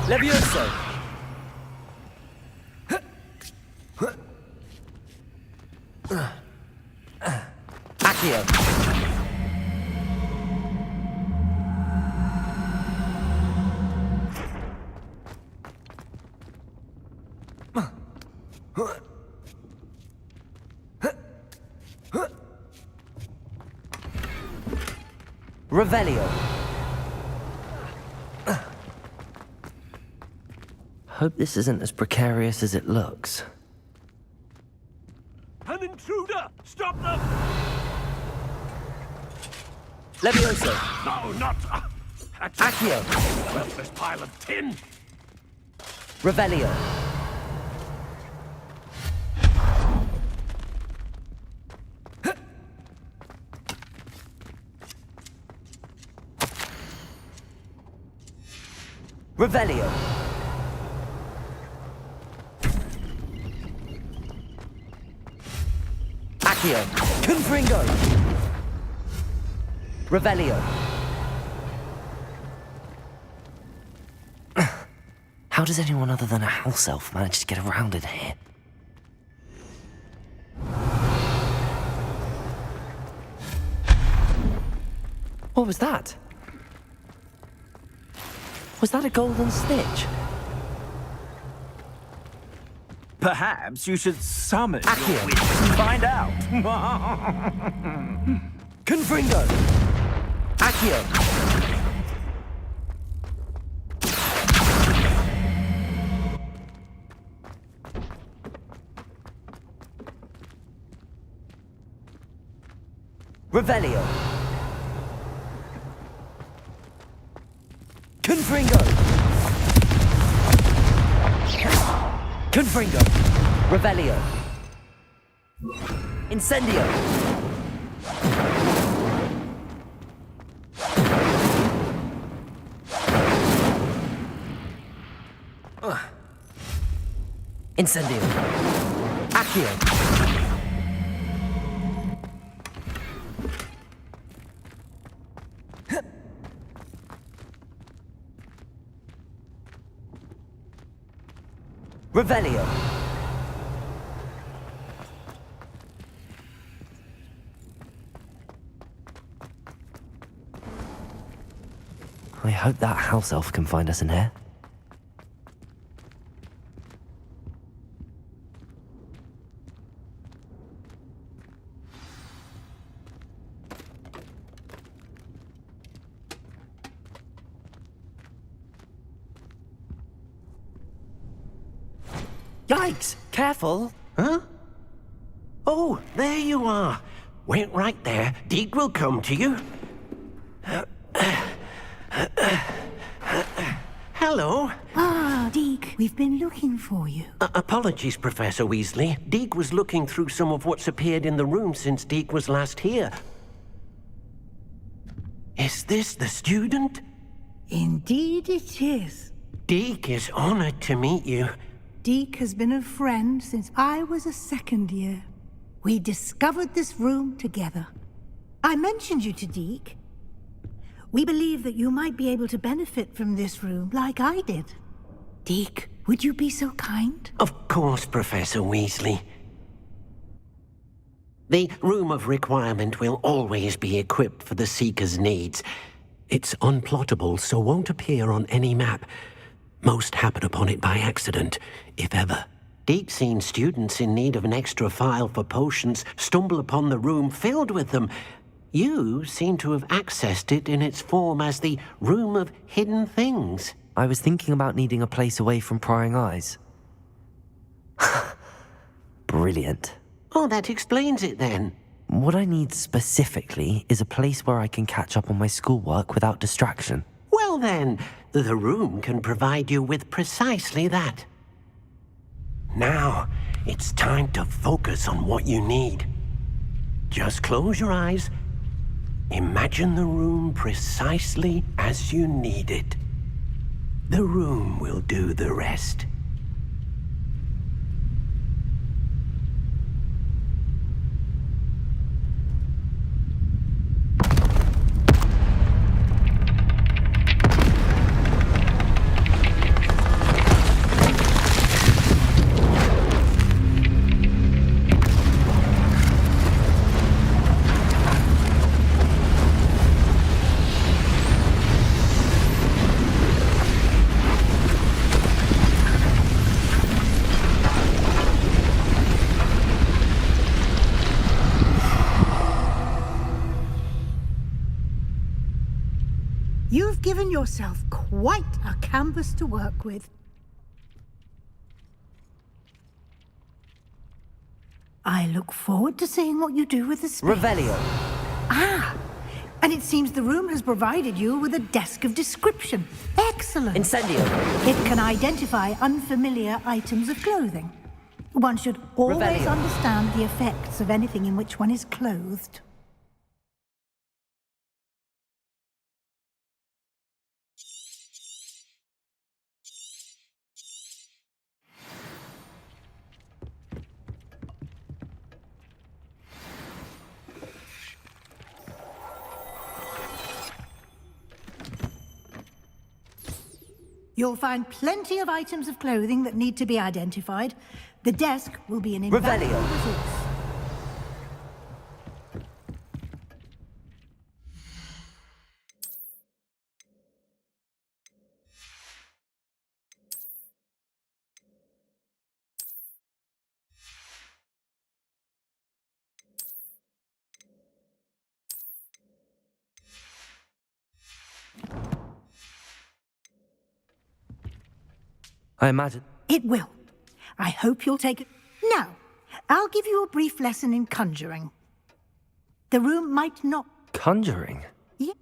Speaker 1: Levioso. Accio. Revelio. Hope this isn't as precarious as it looks.
Speaker 9: An intruder! Stop them!
Speaker 1: Levioso.
Speaker 9: No, not...
Speaker 1: Accio.
Speaker 9: Worthless pile of tin!
Speaker 1: Revelio. Revelio. Accio. Confringo. Revelio. How does anyone other than a house elf manage to get around in here? What was that? Was that a golden stitch?
Speaker 5: Perhaps you should summon your witch and find out.
Speaker 1: Confringo! Accio! Revelio! Confringo! Confringo! Revelio! Incendio! Incendio! Accio! Revelio! I hope that house elf can find us in here.
Speaker 12: Yikes! Careful! Huh? Oh, there you are. Wait right there. Deke will come to you. Hello.
Speaker 18: Ah, Deke, we've been looking for you.
Speaker 12: Apologies, Professor Weasley. Deke was looking through some of what's appeared in the room since Deke was last here. Is this the student?
Speaker 18: Indeed it is.
Speaker 12: Deke is honored to meet you.
Speaker 18: Deke has been a friend since I was a second year. We discovered this room together. I mentioned you to Deke. We believe that you might be able to benefit from this room like I did. Deke, would you be so kind?
Speaker 12: Of course, Professor Weasley. The Room of Requirement will always be equipped for the Seeker's needs. It's unplottable, so won't appear on any map. Most happen upon it by accident, if ever. Deke's seen students in need of an extra file for potions stumble upon the room filled with them. You seem to have accessed it in its form as the Room of Hidden Things.
Speaker 1: I was thinking about needing a place away from prying eyes. Brilliant.
Speaker 12: Oh, that explains it then.
Speaker 1: What I need specifically is a place where I can catch up on my schoolwork without distraction.
Speaker 12: Well then, the room can provide you with precisely that. Now, it's time to focus on what you need. Just close your eyes. Imagine the room precisely as you need it. The room will do the rest.
Speaker 18: You've given yourself quite a canvas to work with. I look forward to seeing what you do with the space.
Speaker 1: Revelio.
Speaker 18: Ah, and it seems the room has provided you with a desk of description. Excellent.
Speaker 1: Incendio.
Speaker 18: It can identify unfamiliar items of clothing. One should always
Speaker 1: Revelio.
Speaker 18: understand the effects of anything in which one is clothed. You'll find plenty of items of clothing that need to be identified. The desk will be an invaluable
Speaker 1: Revelio.
Speaker 18: resource.
Speaker 1: I imagine.
Speaker 18: It will. I hope you'll take it. Now, I'll give you a brief lesson in conjuring. The room might not...
Speaker 1: Conjuring?
Speaker 18: Yeah.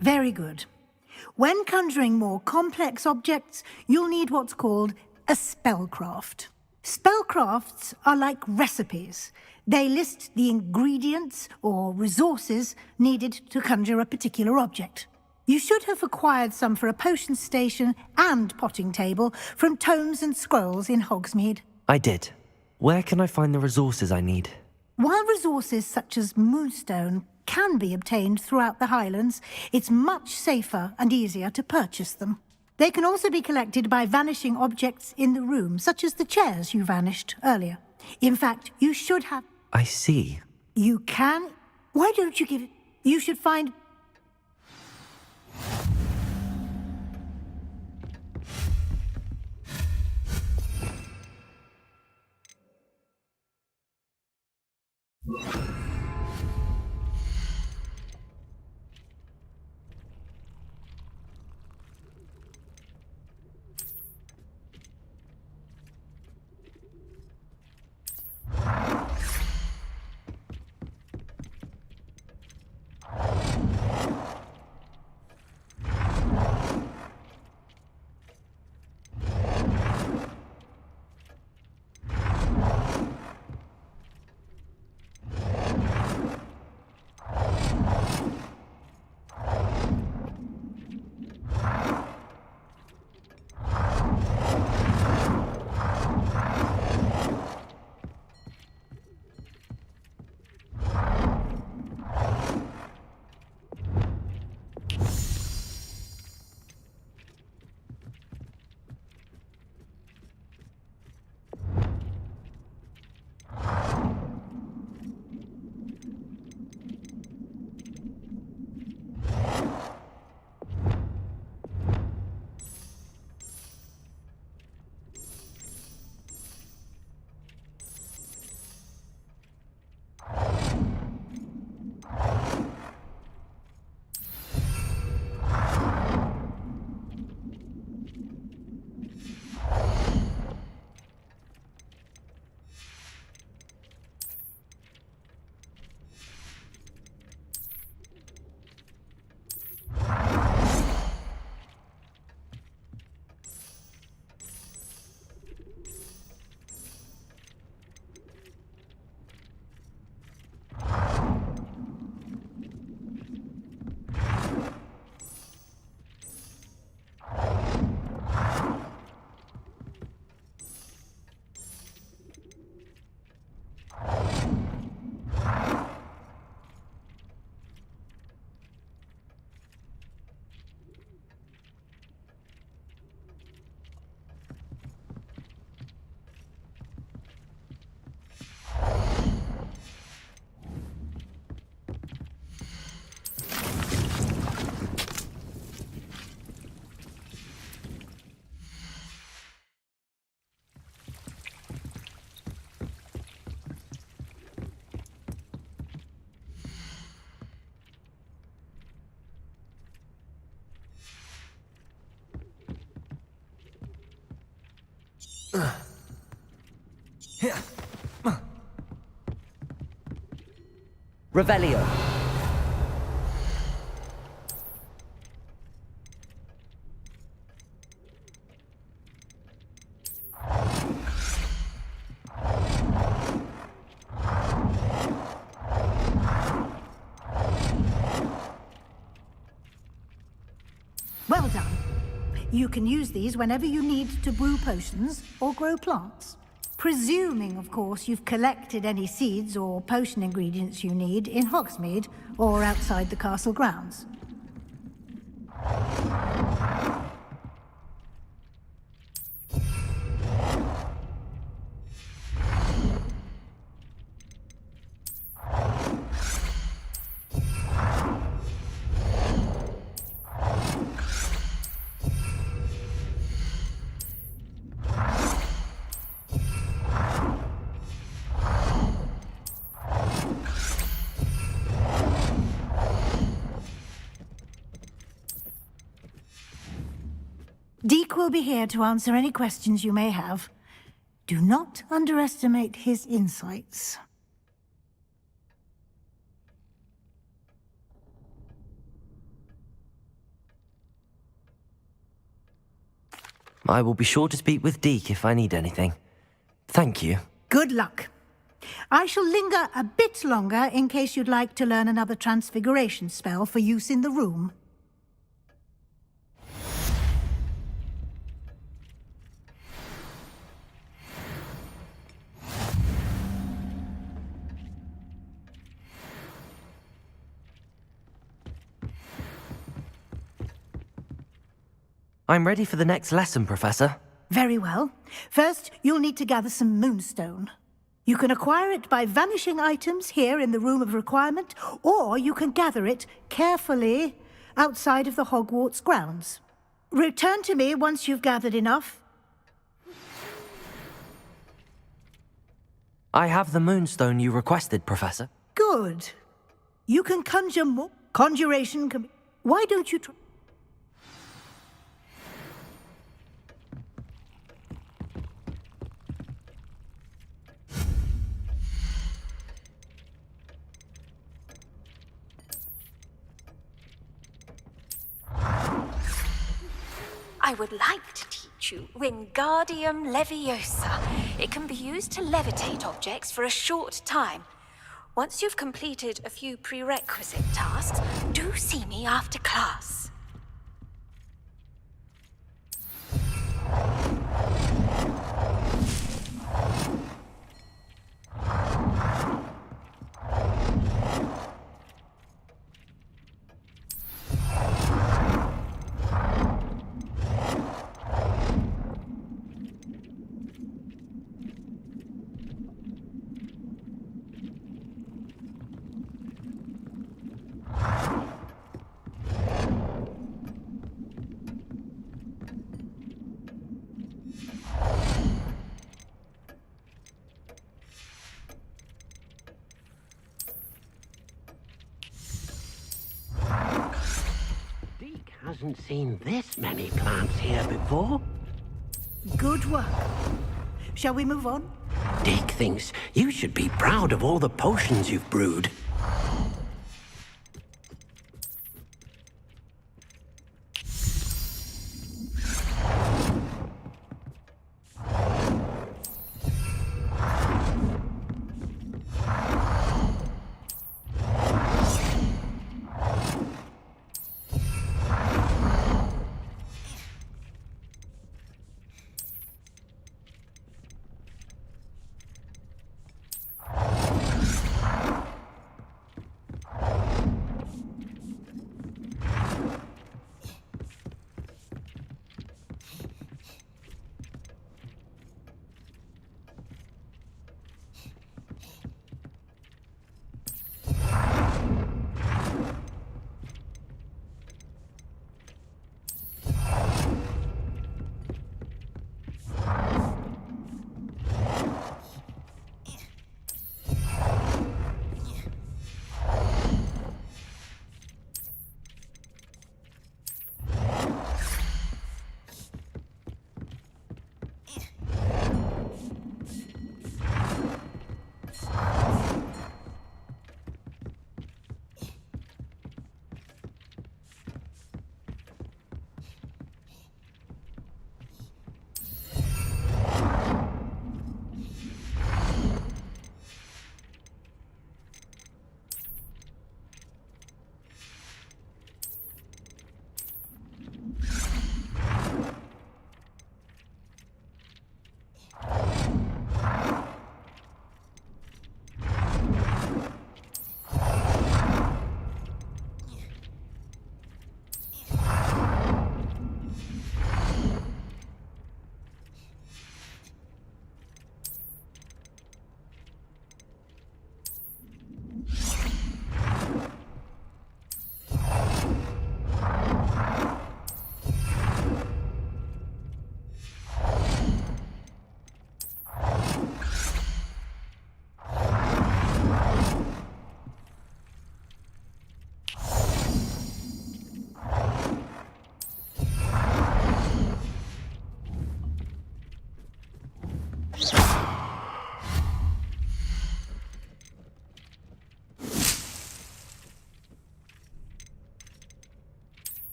Speaker 18: Very good. When conjuring more complex objects, you'll need what's called a spellcraft. Spellcrafts are like recipes. They list the ingredients or resources needed to conjure a particular object. You should have acquired some for a potion station and potting table from tomes and scrolls in Hogsmeade.
Speaker 1: I did. Where can I find the resources I need?
Speaker 18: While resources such as moonstone can be obtained throughout the Highlands, it's much safer and easier to purchase them. They can also be collected by vanishing objects in the room, such as the chairs you vanished earlier. In fact, you should have...
Speaker 1: I see.
Speaker 18: You can... Why don't you give it... You should find...
Speaker 1: Revelio.
Speaker 18: Well done. You can use these whenever you need to brew potions or grow plants. Presuming, of course, you've collected any seeds or potion ingredients you need in Hogsmeade or outside the castle grounds. Deke will be here to answer any questions you may have. Do not underestimate his insights.
Speaker 1: I will be sure to speak with Deke if I need anything. Thank you.
Speaker 18: Good luck. I shall linger a bit longer in case you'd like to learn another transfiguration spell for use in the room.
Speaker 1: I'm ready for the next lesson, Professor.
Speaker 18: Very well. First, you'll need to gather some moonstone. You can acquire it by vanishing items here in the Room of Requirement, or you can gather it carefully outside of the Hogwarts grounds. Return to me once you've gathered enough.
Speaker 1: I have the moonstone you requested, Professor.
Speaker 18: Good. You can conjure more. Conjuration can... Why don't you try...
Speaker 6: I would like to teach you Wingardium Leviosa. It can be used to levitate objects for a short time. Once you've completed a few prerequisite tasks, do see me after class.
Speaker 12: Deke hasn't seen this many plants here before.
Speaker 18: Good work. Shall we move on?
Speaker 12: Deke thinks you should be proud of all the potions you've brewed.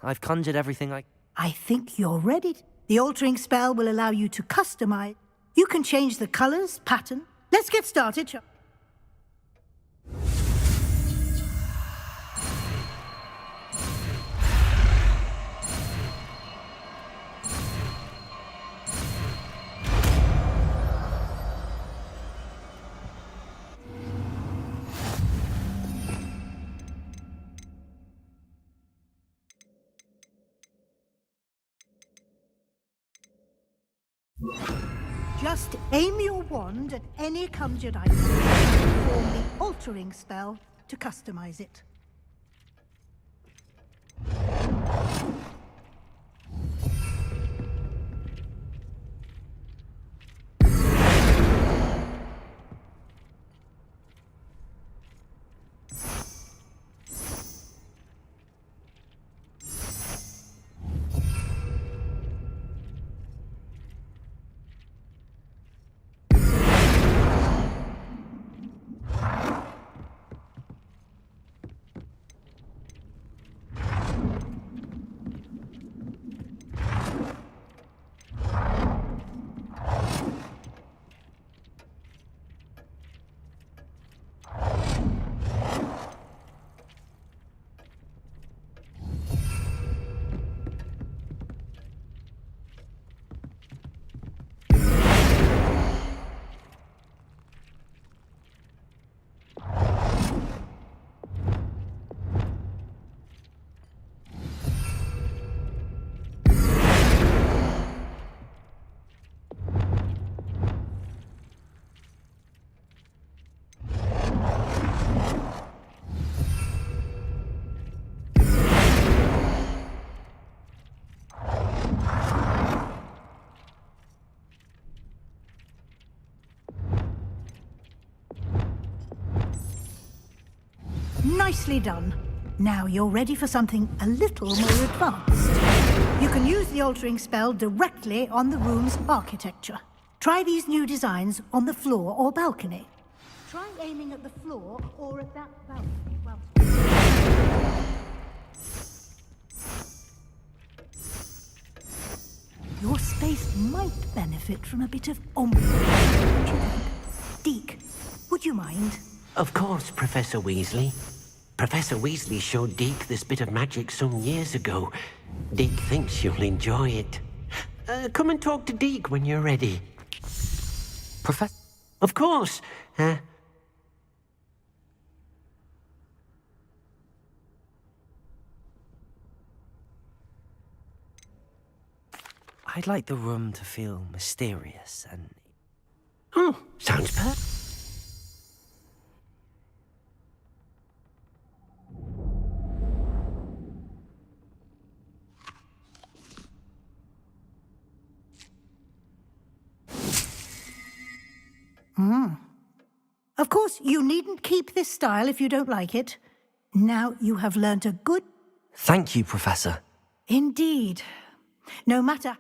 Speaker 1: I've conjured everything I...
Speaker 18: I think you're ready. The altering spell will allow you to customize. You can change the colors, pattern. Let's get started, shall Just aim your wand at any conjured item and form the altering spell to customize it. Nicely done. Now you're ready for something a little more advanced. You can use the altering spell directly on the room's architecture. Try these new designs on the floor or balcony. Try aiming at the floor or at that balcony. Your space might benefit from a bit of ombre. What do you think? Deke, would you mind?
Speaker 12: Of course, Professor Weasley. Professor Weasley showed Deke this bit of magic some years ago. Deke thinks you'll enjoy it. Come and talk to Deke when you're ready.
Speaker 1: Professor?
Speaker 12: Of course.
Speaker 1: I'd like the room to feel mysterious and...
Speaker 12: Oh, sounds perfect.
Speaker 18: Of course, you needn't keep this style if you don't like it. Now you have learnt a good...
Speaker 1: Thank you, Professor.
Speaker 18: Indeed. No matter...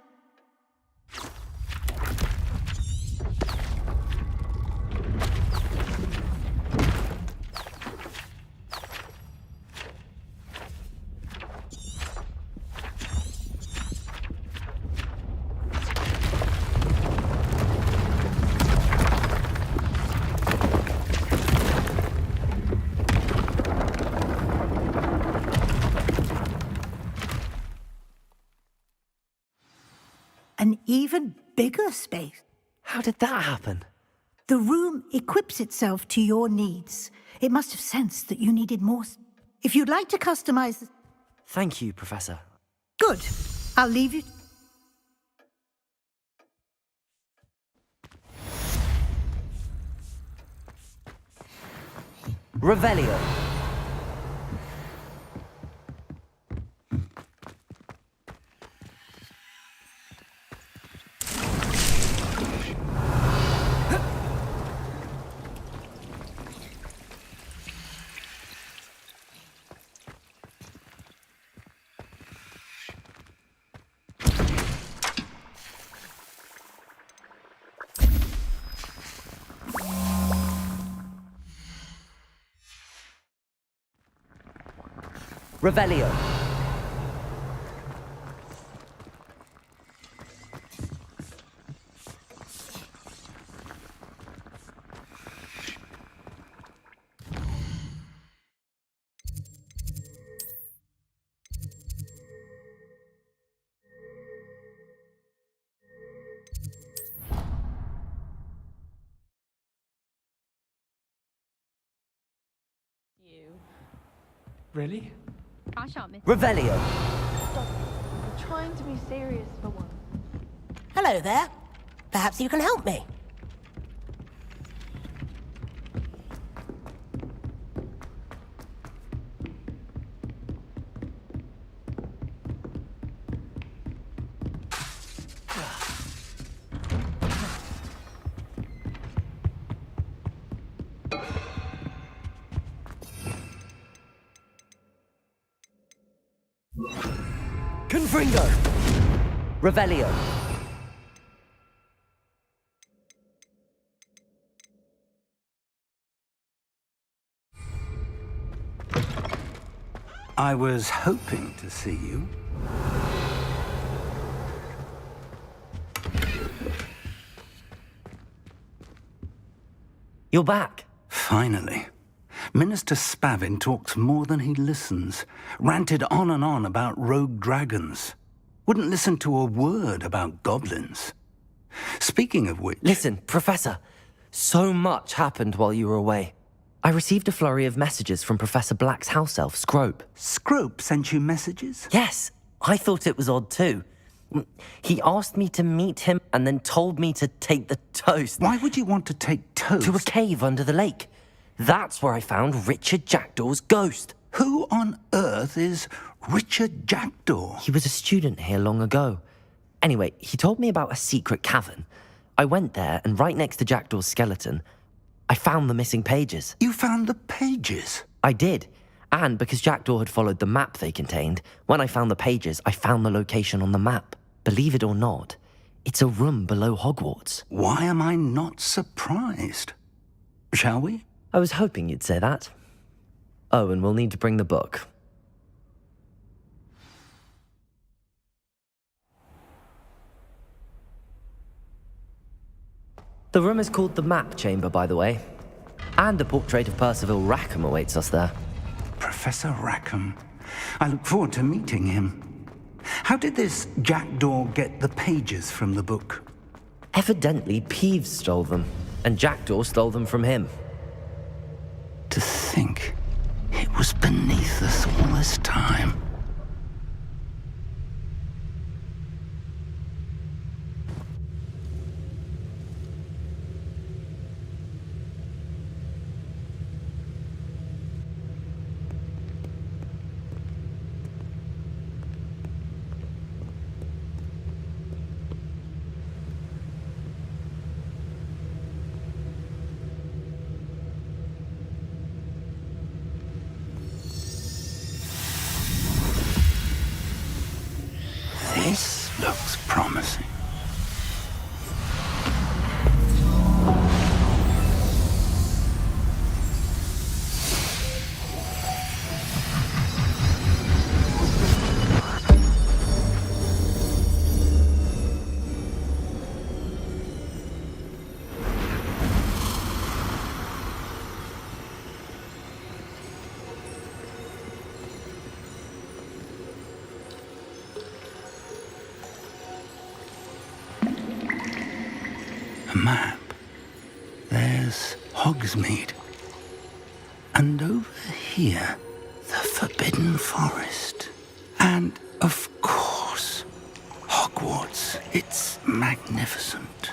Speaker 18: an even bigger space.
Speaker 1: How did that happen?
Speaker 18: The room equips itself to your needs. It must have sensed that you needed more. If you'd like to customize...
Speaker 1: Thank you, Professor.
Speaker 18: Good. I'll leave you...
Speaker 1: Revelio. Revelio.
Speaker 20: Really?
Speaker 22: I shan't miss.
Speaker 1: Revelio.
Speaker 23: I'm trying to be serious for once.
Speaker 15: Hello there. Perhaps you can help me.
Speaker 1: Confringo. Revelio.
Speaker 5: I was hoping to see you.
Speaker 1: You're back.
Speaker 5: Finally. Minister Spavin talks more than he listens. Ranted on and on about rogue dragons. Wouldn't listen to a word about goblins. Speaking of which...
Speaker 1: Listen, Professor. So much happened while you were away. I received a flurry of messages from Professor Black's house elf, Scrope.
Speaker 5: Scrope sent you messages?
Speaker 1: Yes. I thought it was odd too. He asked me to meet him and then told me to take the toast.
Speaker 5: Why would you want to take toast?
Speaker 1: To a cave under the lake. That's where I found Richard Jackdaw's ghost.
Speaker 5: Who on earth is Richard Jackdaw?
Speaker 1: He was a student here long ago. Anyway, he told me about a secret cavern. I went there, and right next to Jackdaw's skeleton, I found the missing pages.
Speaker 5: You found the pages?
Speaker 1: I did. And because Jackdaw had followed the map they contained, when I found the pages, I found the location on the map. Believe it or not, it's a room below Hogwarts.
Speaker 5: Why am I not surprised? Shall we?
Speaker 1: I was hoping you'd say that. Oh, and we'll need to bring the book. The room is called the Map Chamber, by the way. And a portrait of Percival Rackham awaits us there.
Speaker 5: Professor Rackham. I look forward to meeting him. How did this Jackdaw get the pages from the book?
Speaker 1: Evidently, Peeves stole them, and Jackdaw stole them from him.
Speaker 5: To think it was beneath us all this time. This looks promising. A map. There's Hogsmeade. And over here, the Forbidden Forest. And, of course, Hogwarts. It's magnificent.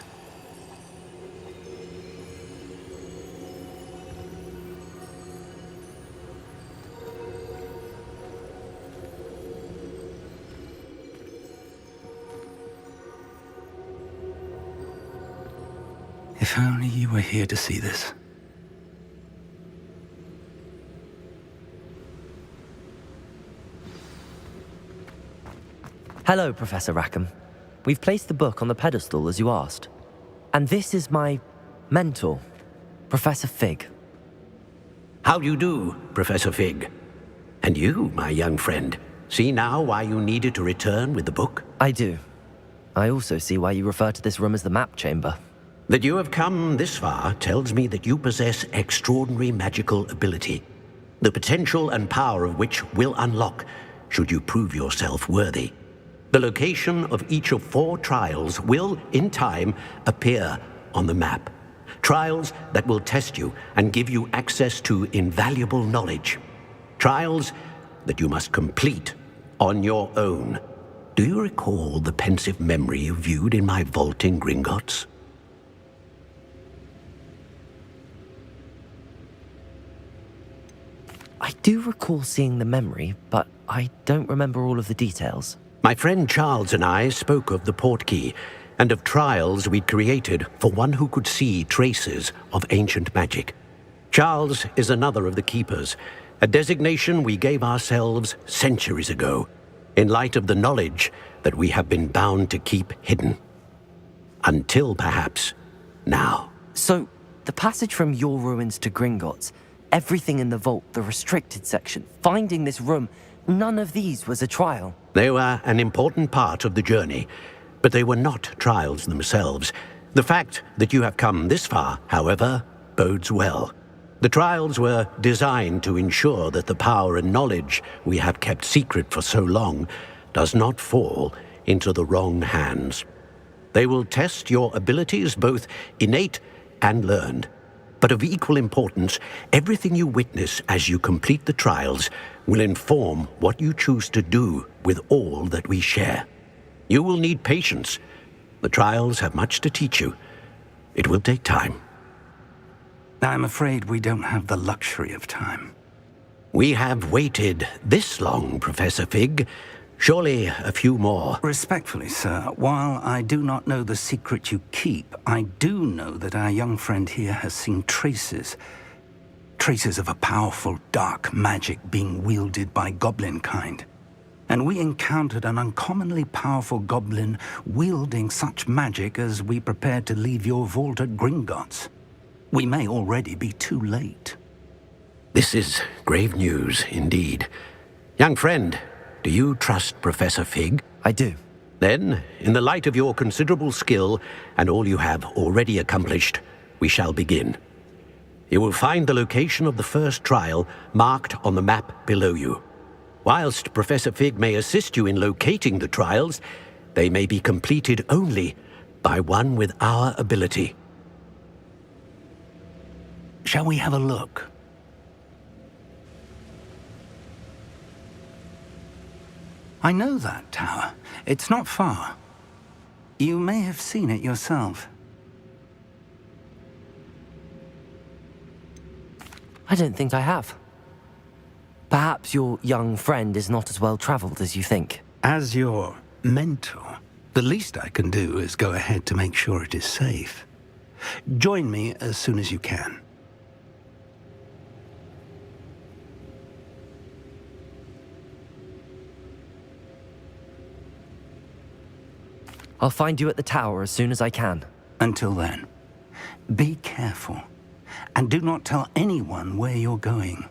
Speaker 5: If only you were here to see this.
Speaker 1: Hello, Professor Rackham. We've placed the book on the pedestal as you asked. And this is my mentor, Professor Fig.
Speaker 12: How do you do, Professor Fig? And you, my young friend, see now why you needed to return with the book?
Speaker 1: I do. I also see why you refer to this room as the Map Chamber.
Speaker 12: That you have come this far tells me that you possess extraordinary magical ability, the potential and power of which will unlock should you prove yourself worthy. The location of each of 4 trials will, in time, appear on the map. Trials that will test you and give you access to invaluable knowledge. Trials that you must complete on your own. Do you recall the pensive memory you viewed in my vault in Gringotts?
Speaker 1: I do recall seeing the memory, but I don't remember all of the details.
Speaker 12: My friend Charles and I spoke of the portkey and of trials we'd created for one who could see traces of ancient magic. Charles is another of the keepers, a designation we gave ourselves centuries ago, in light of the knowledge that we have been bound to keep hidden. Until, perhaps, now.
Speaker 1: So, the passage from your ruins to Gringotts, everything in the vault, the restricted section, finding this room, none of these was a trial.
Speaker 12: They were an important part of the journey, but they were not trials themselves. The fact that you have come this far, however, bodes well. The trials were designed to ensure that the power and knowledge we have kept secret for so long does not fall into the wrong hands. They will test your abilities, both innate and learned. But of equal importance, everything you witness as you complete the trials will inform what you choose to do with all that we share. You will need patience. The trials have much to teach you. It will take time.
Speaker 5: I'm afraid we don't have the luxury of time.
Speaker 12: We have waited this long, Professor Fig. Surely a few more.
Speaker 5: Respectfully, sir, while I do not know the secret you keep, I do know that our young friend here has seen traces of a powerful dark magic being wielded by goblin kind. And we encountered an uncommonly powerful goblin wielding such magic as we prepared to leave your vault at Gringotts. We may already be too late.
Speaker 12: This is grave news indeed. Young friend, do you trust Professor Fig?
Speaker 1: I do.
Speaker 12: Then, in the light of your considerable skill and all you have already accomplished, we shall begin. You will find the location of the first trial marked on the map below you. Whilst Professor Fig may assist you in locating the trials, they may be completed only by one with our ability.
Speaker 5: Shall we have a look? I know that tower. It's not far. You may have seen it yourself.
Speaker 1: I don't think I have. Perhaps your young friend is not as well traveled as you think.
Speaker 5: As your mentor, the least I can do is go ahead to make sure it is safe. Join me as soon as you can.
Speaker 1: I'll find you at the tower as soon as I can.
Speaker 5: Until then, be careful, and do not tell anyone where you're going.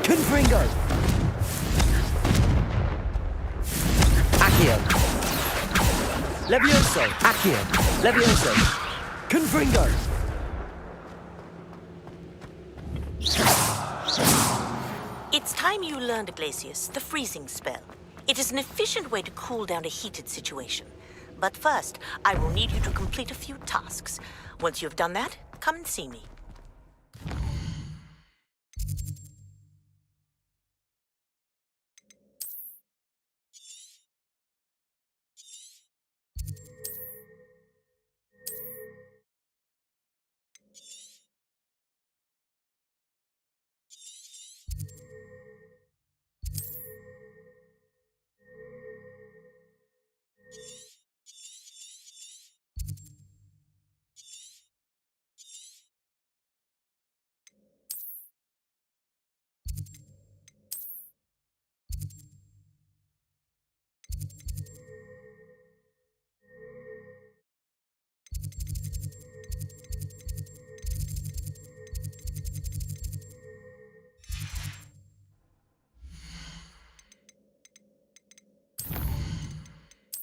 Speaker 1: Confringo! Accio! Levioso! Accio! Levioso! Confringo!
Speaker 8: It's time you learned, Glacius, the freezing spell. It is an efficient way to cool down a heated situation. But first, I will need you to complete a few tasks. Once you've done that, come and see me.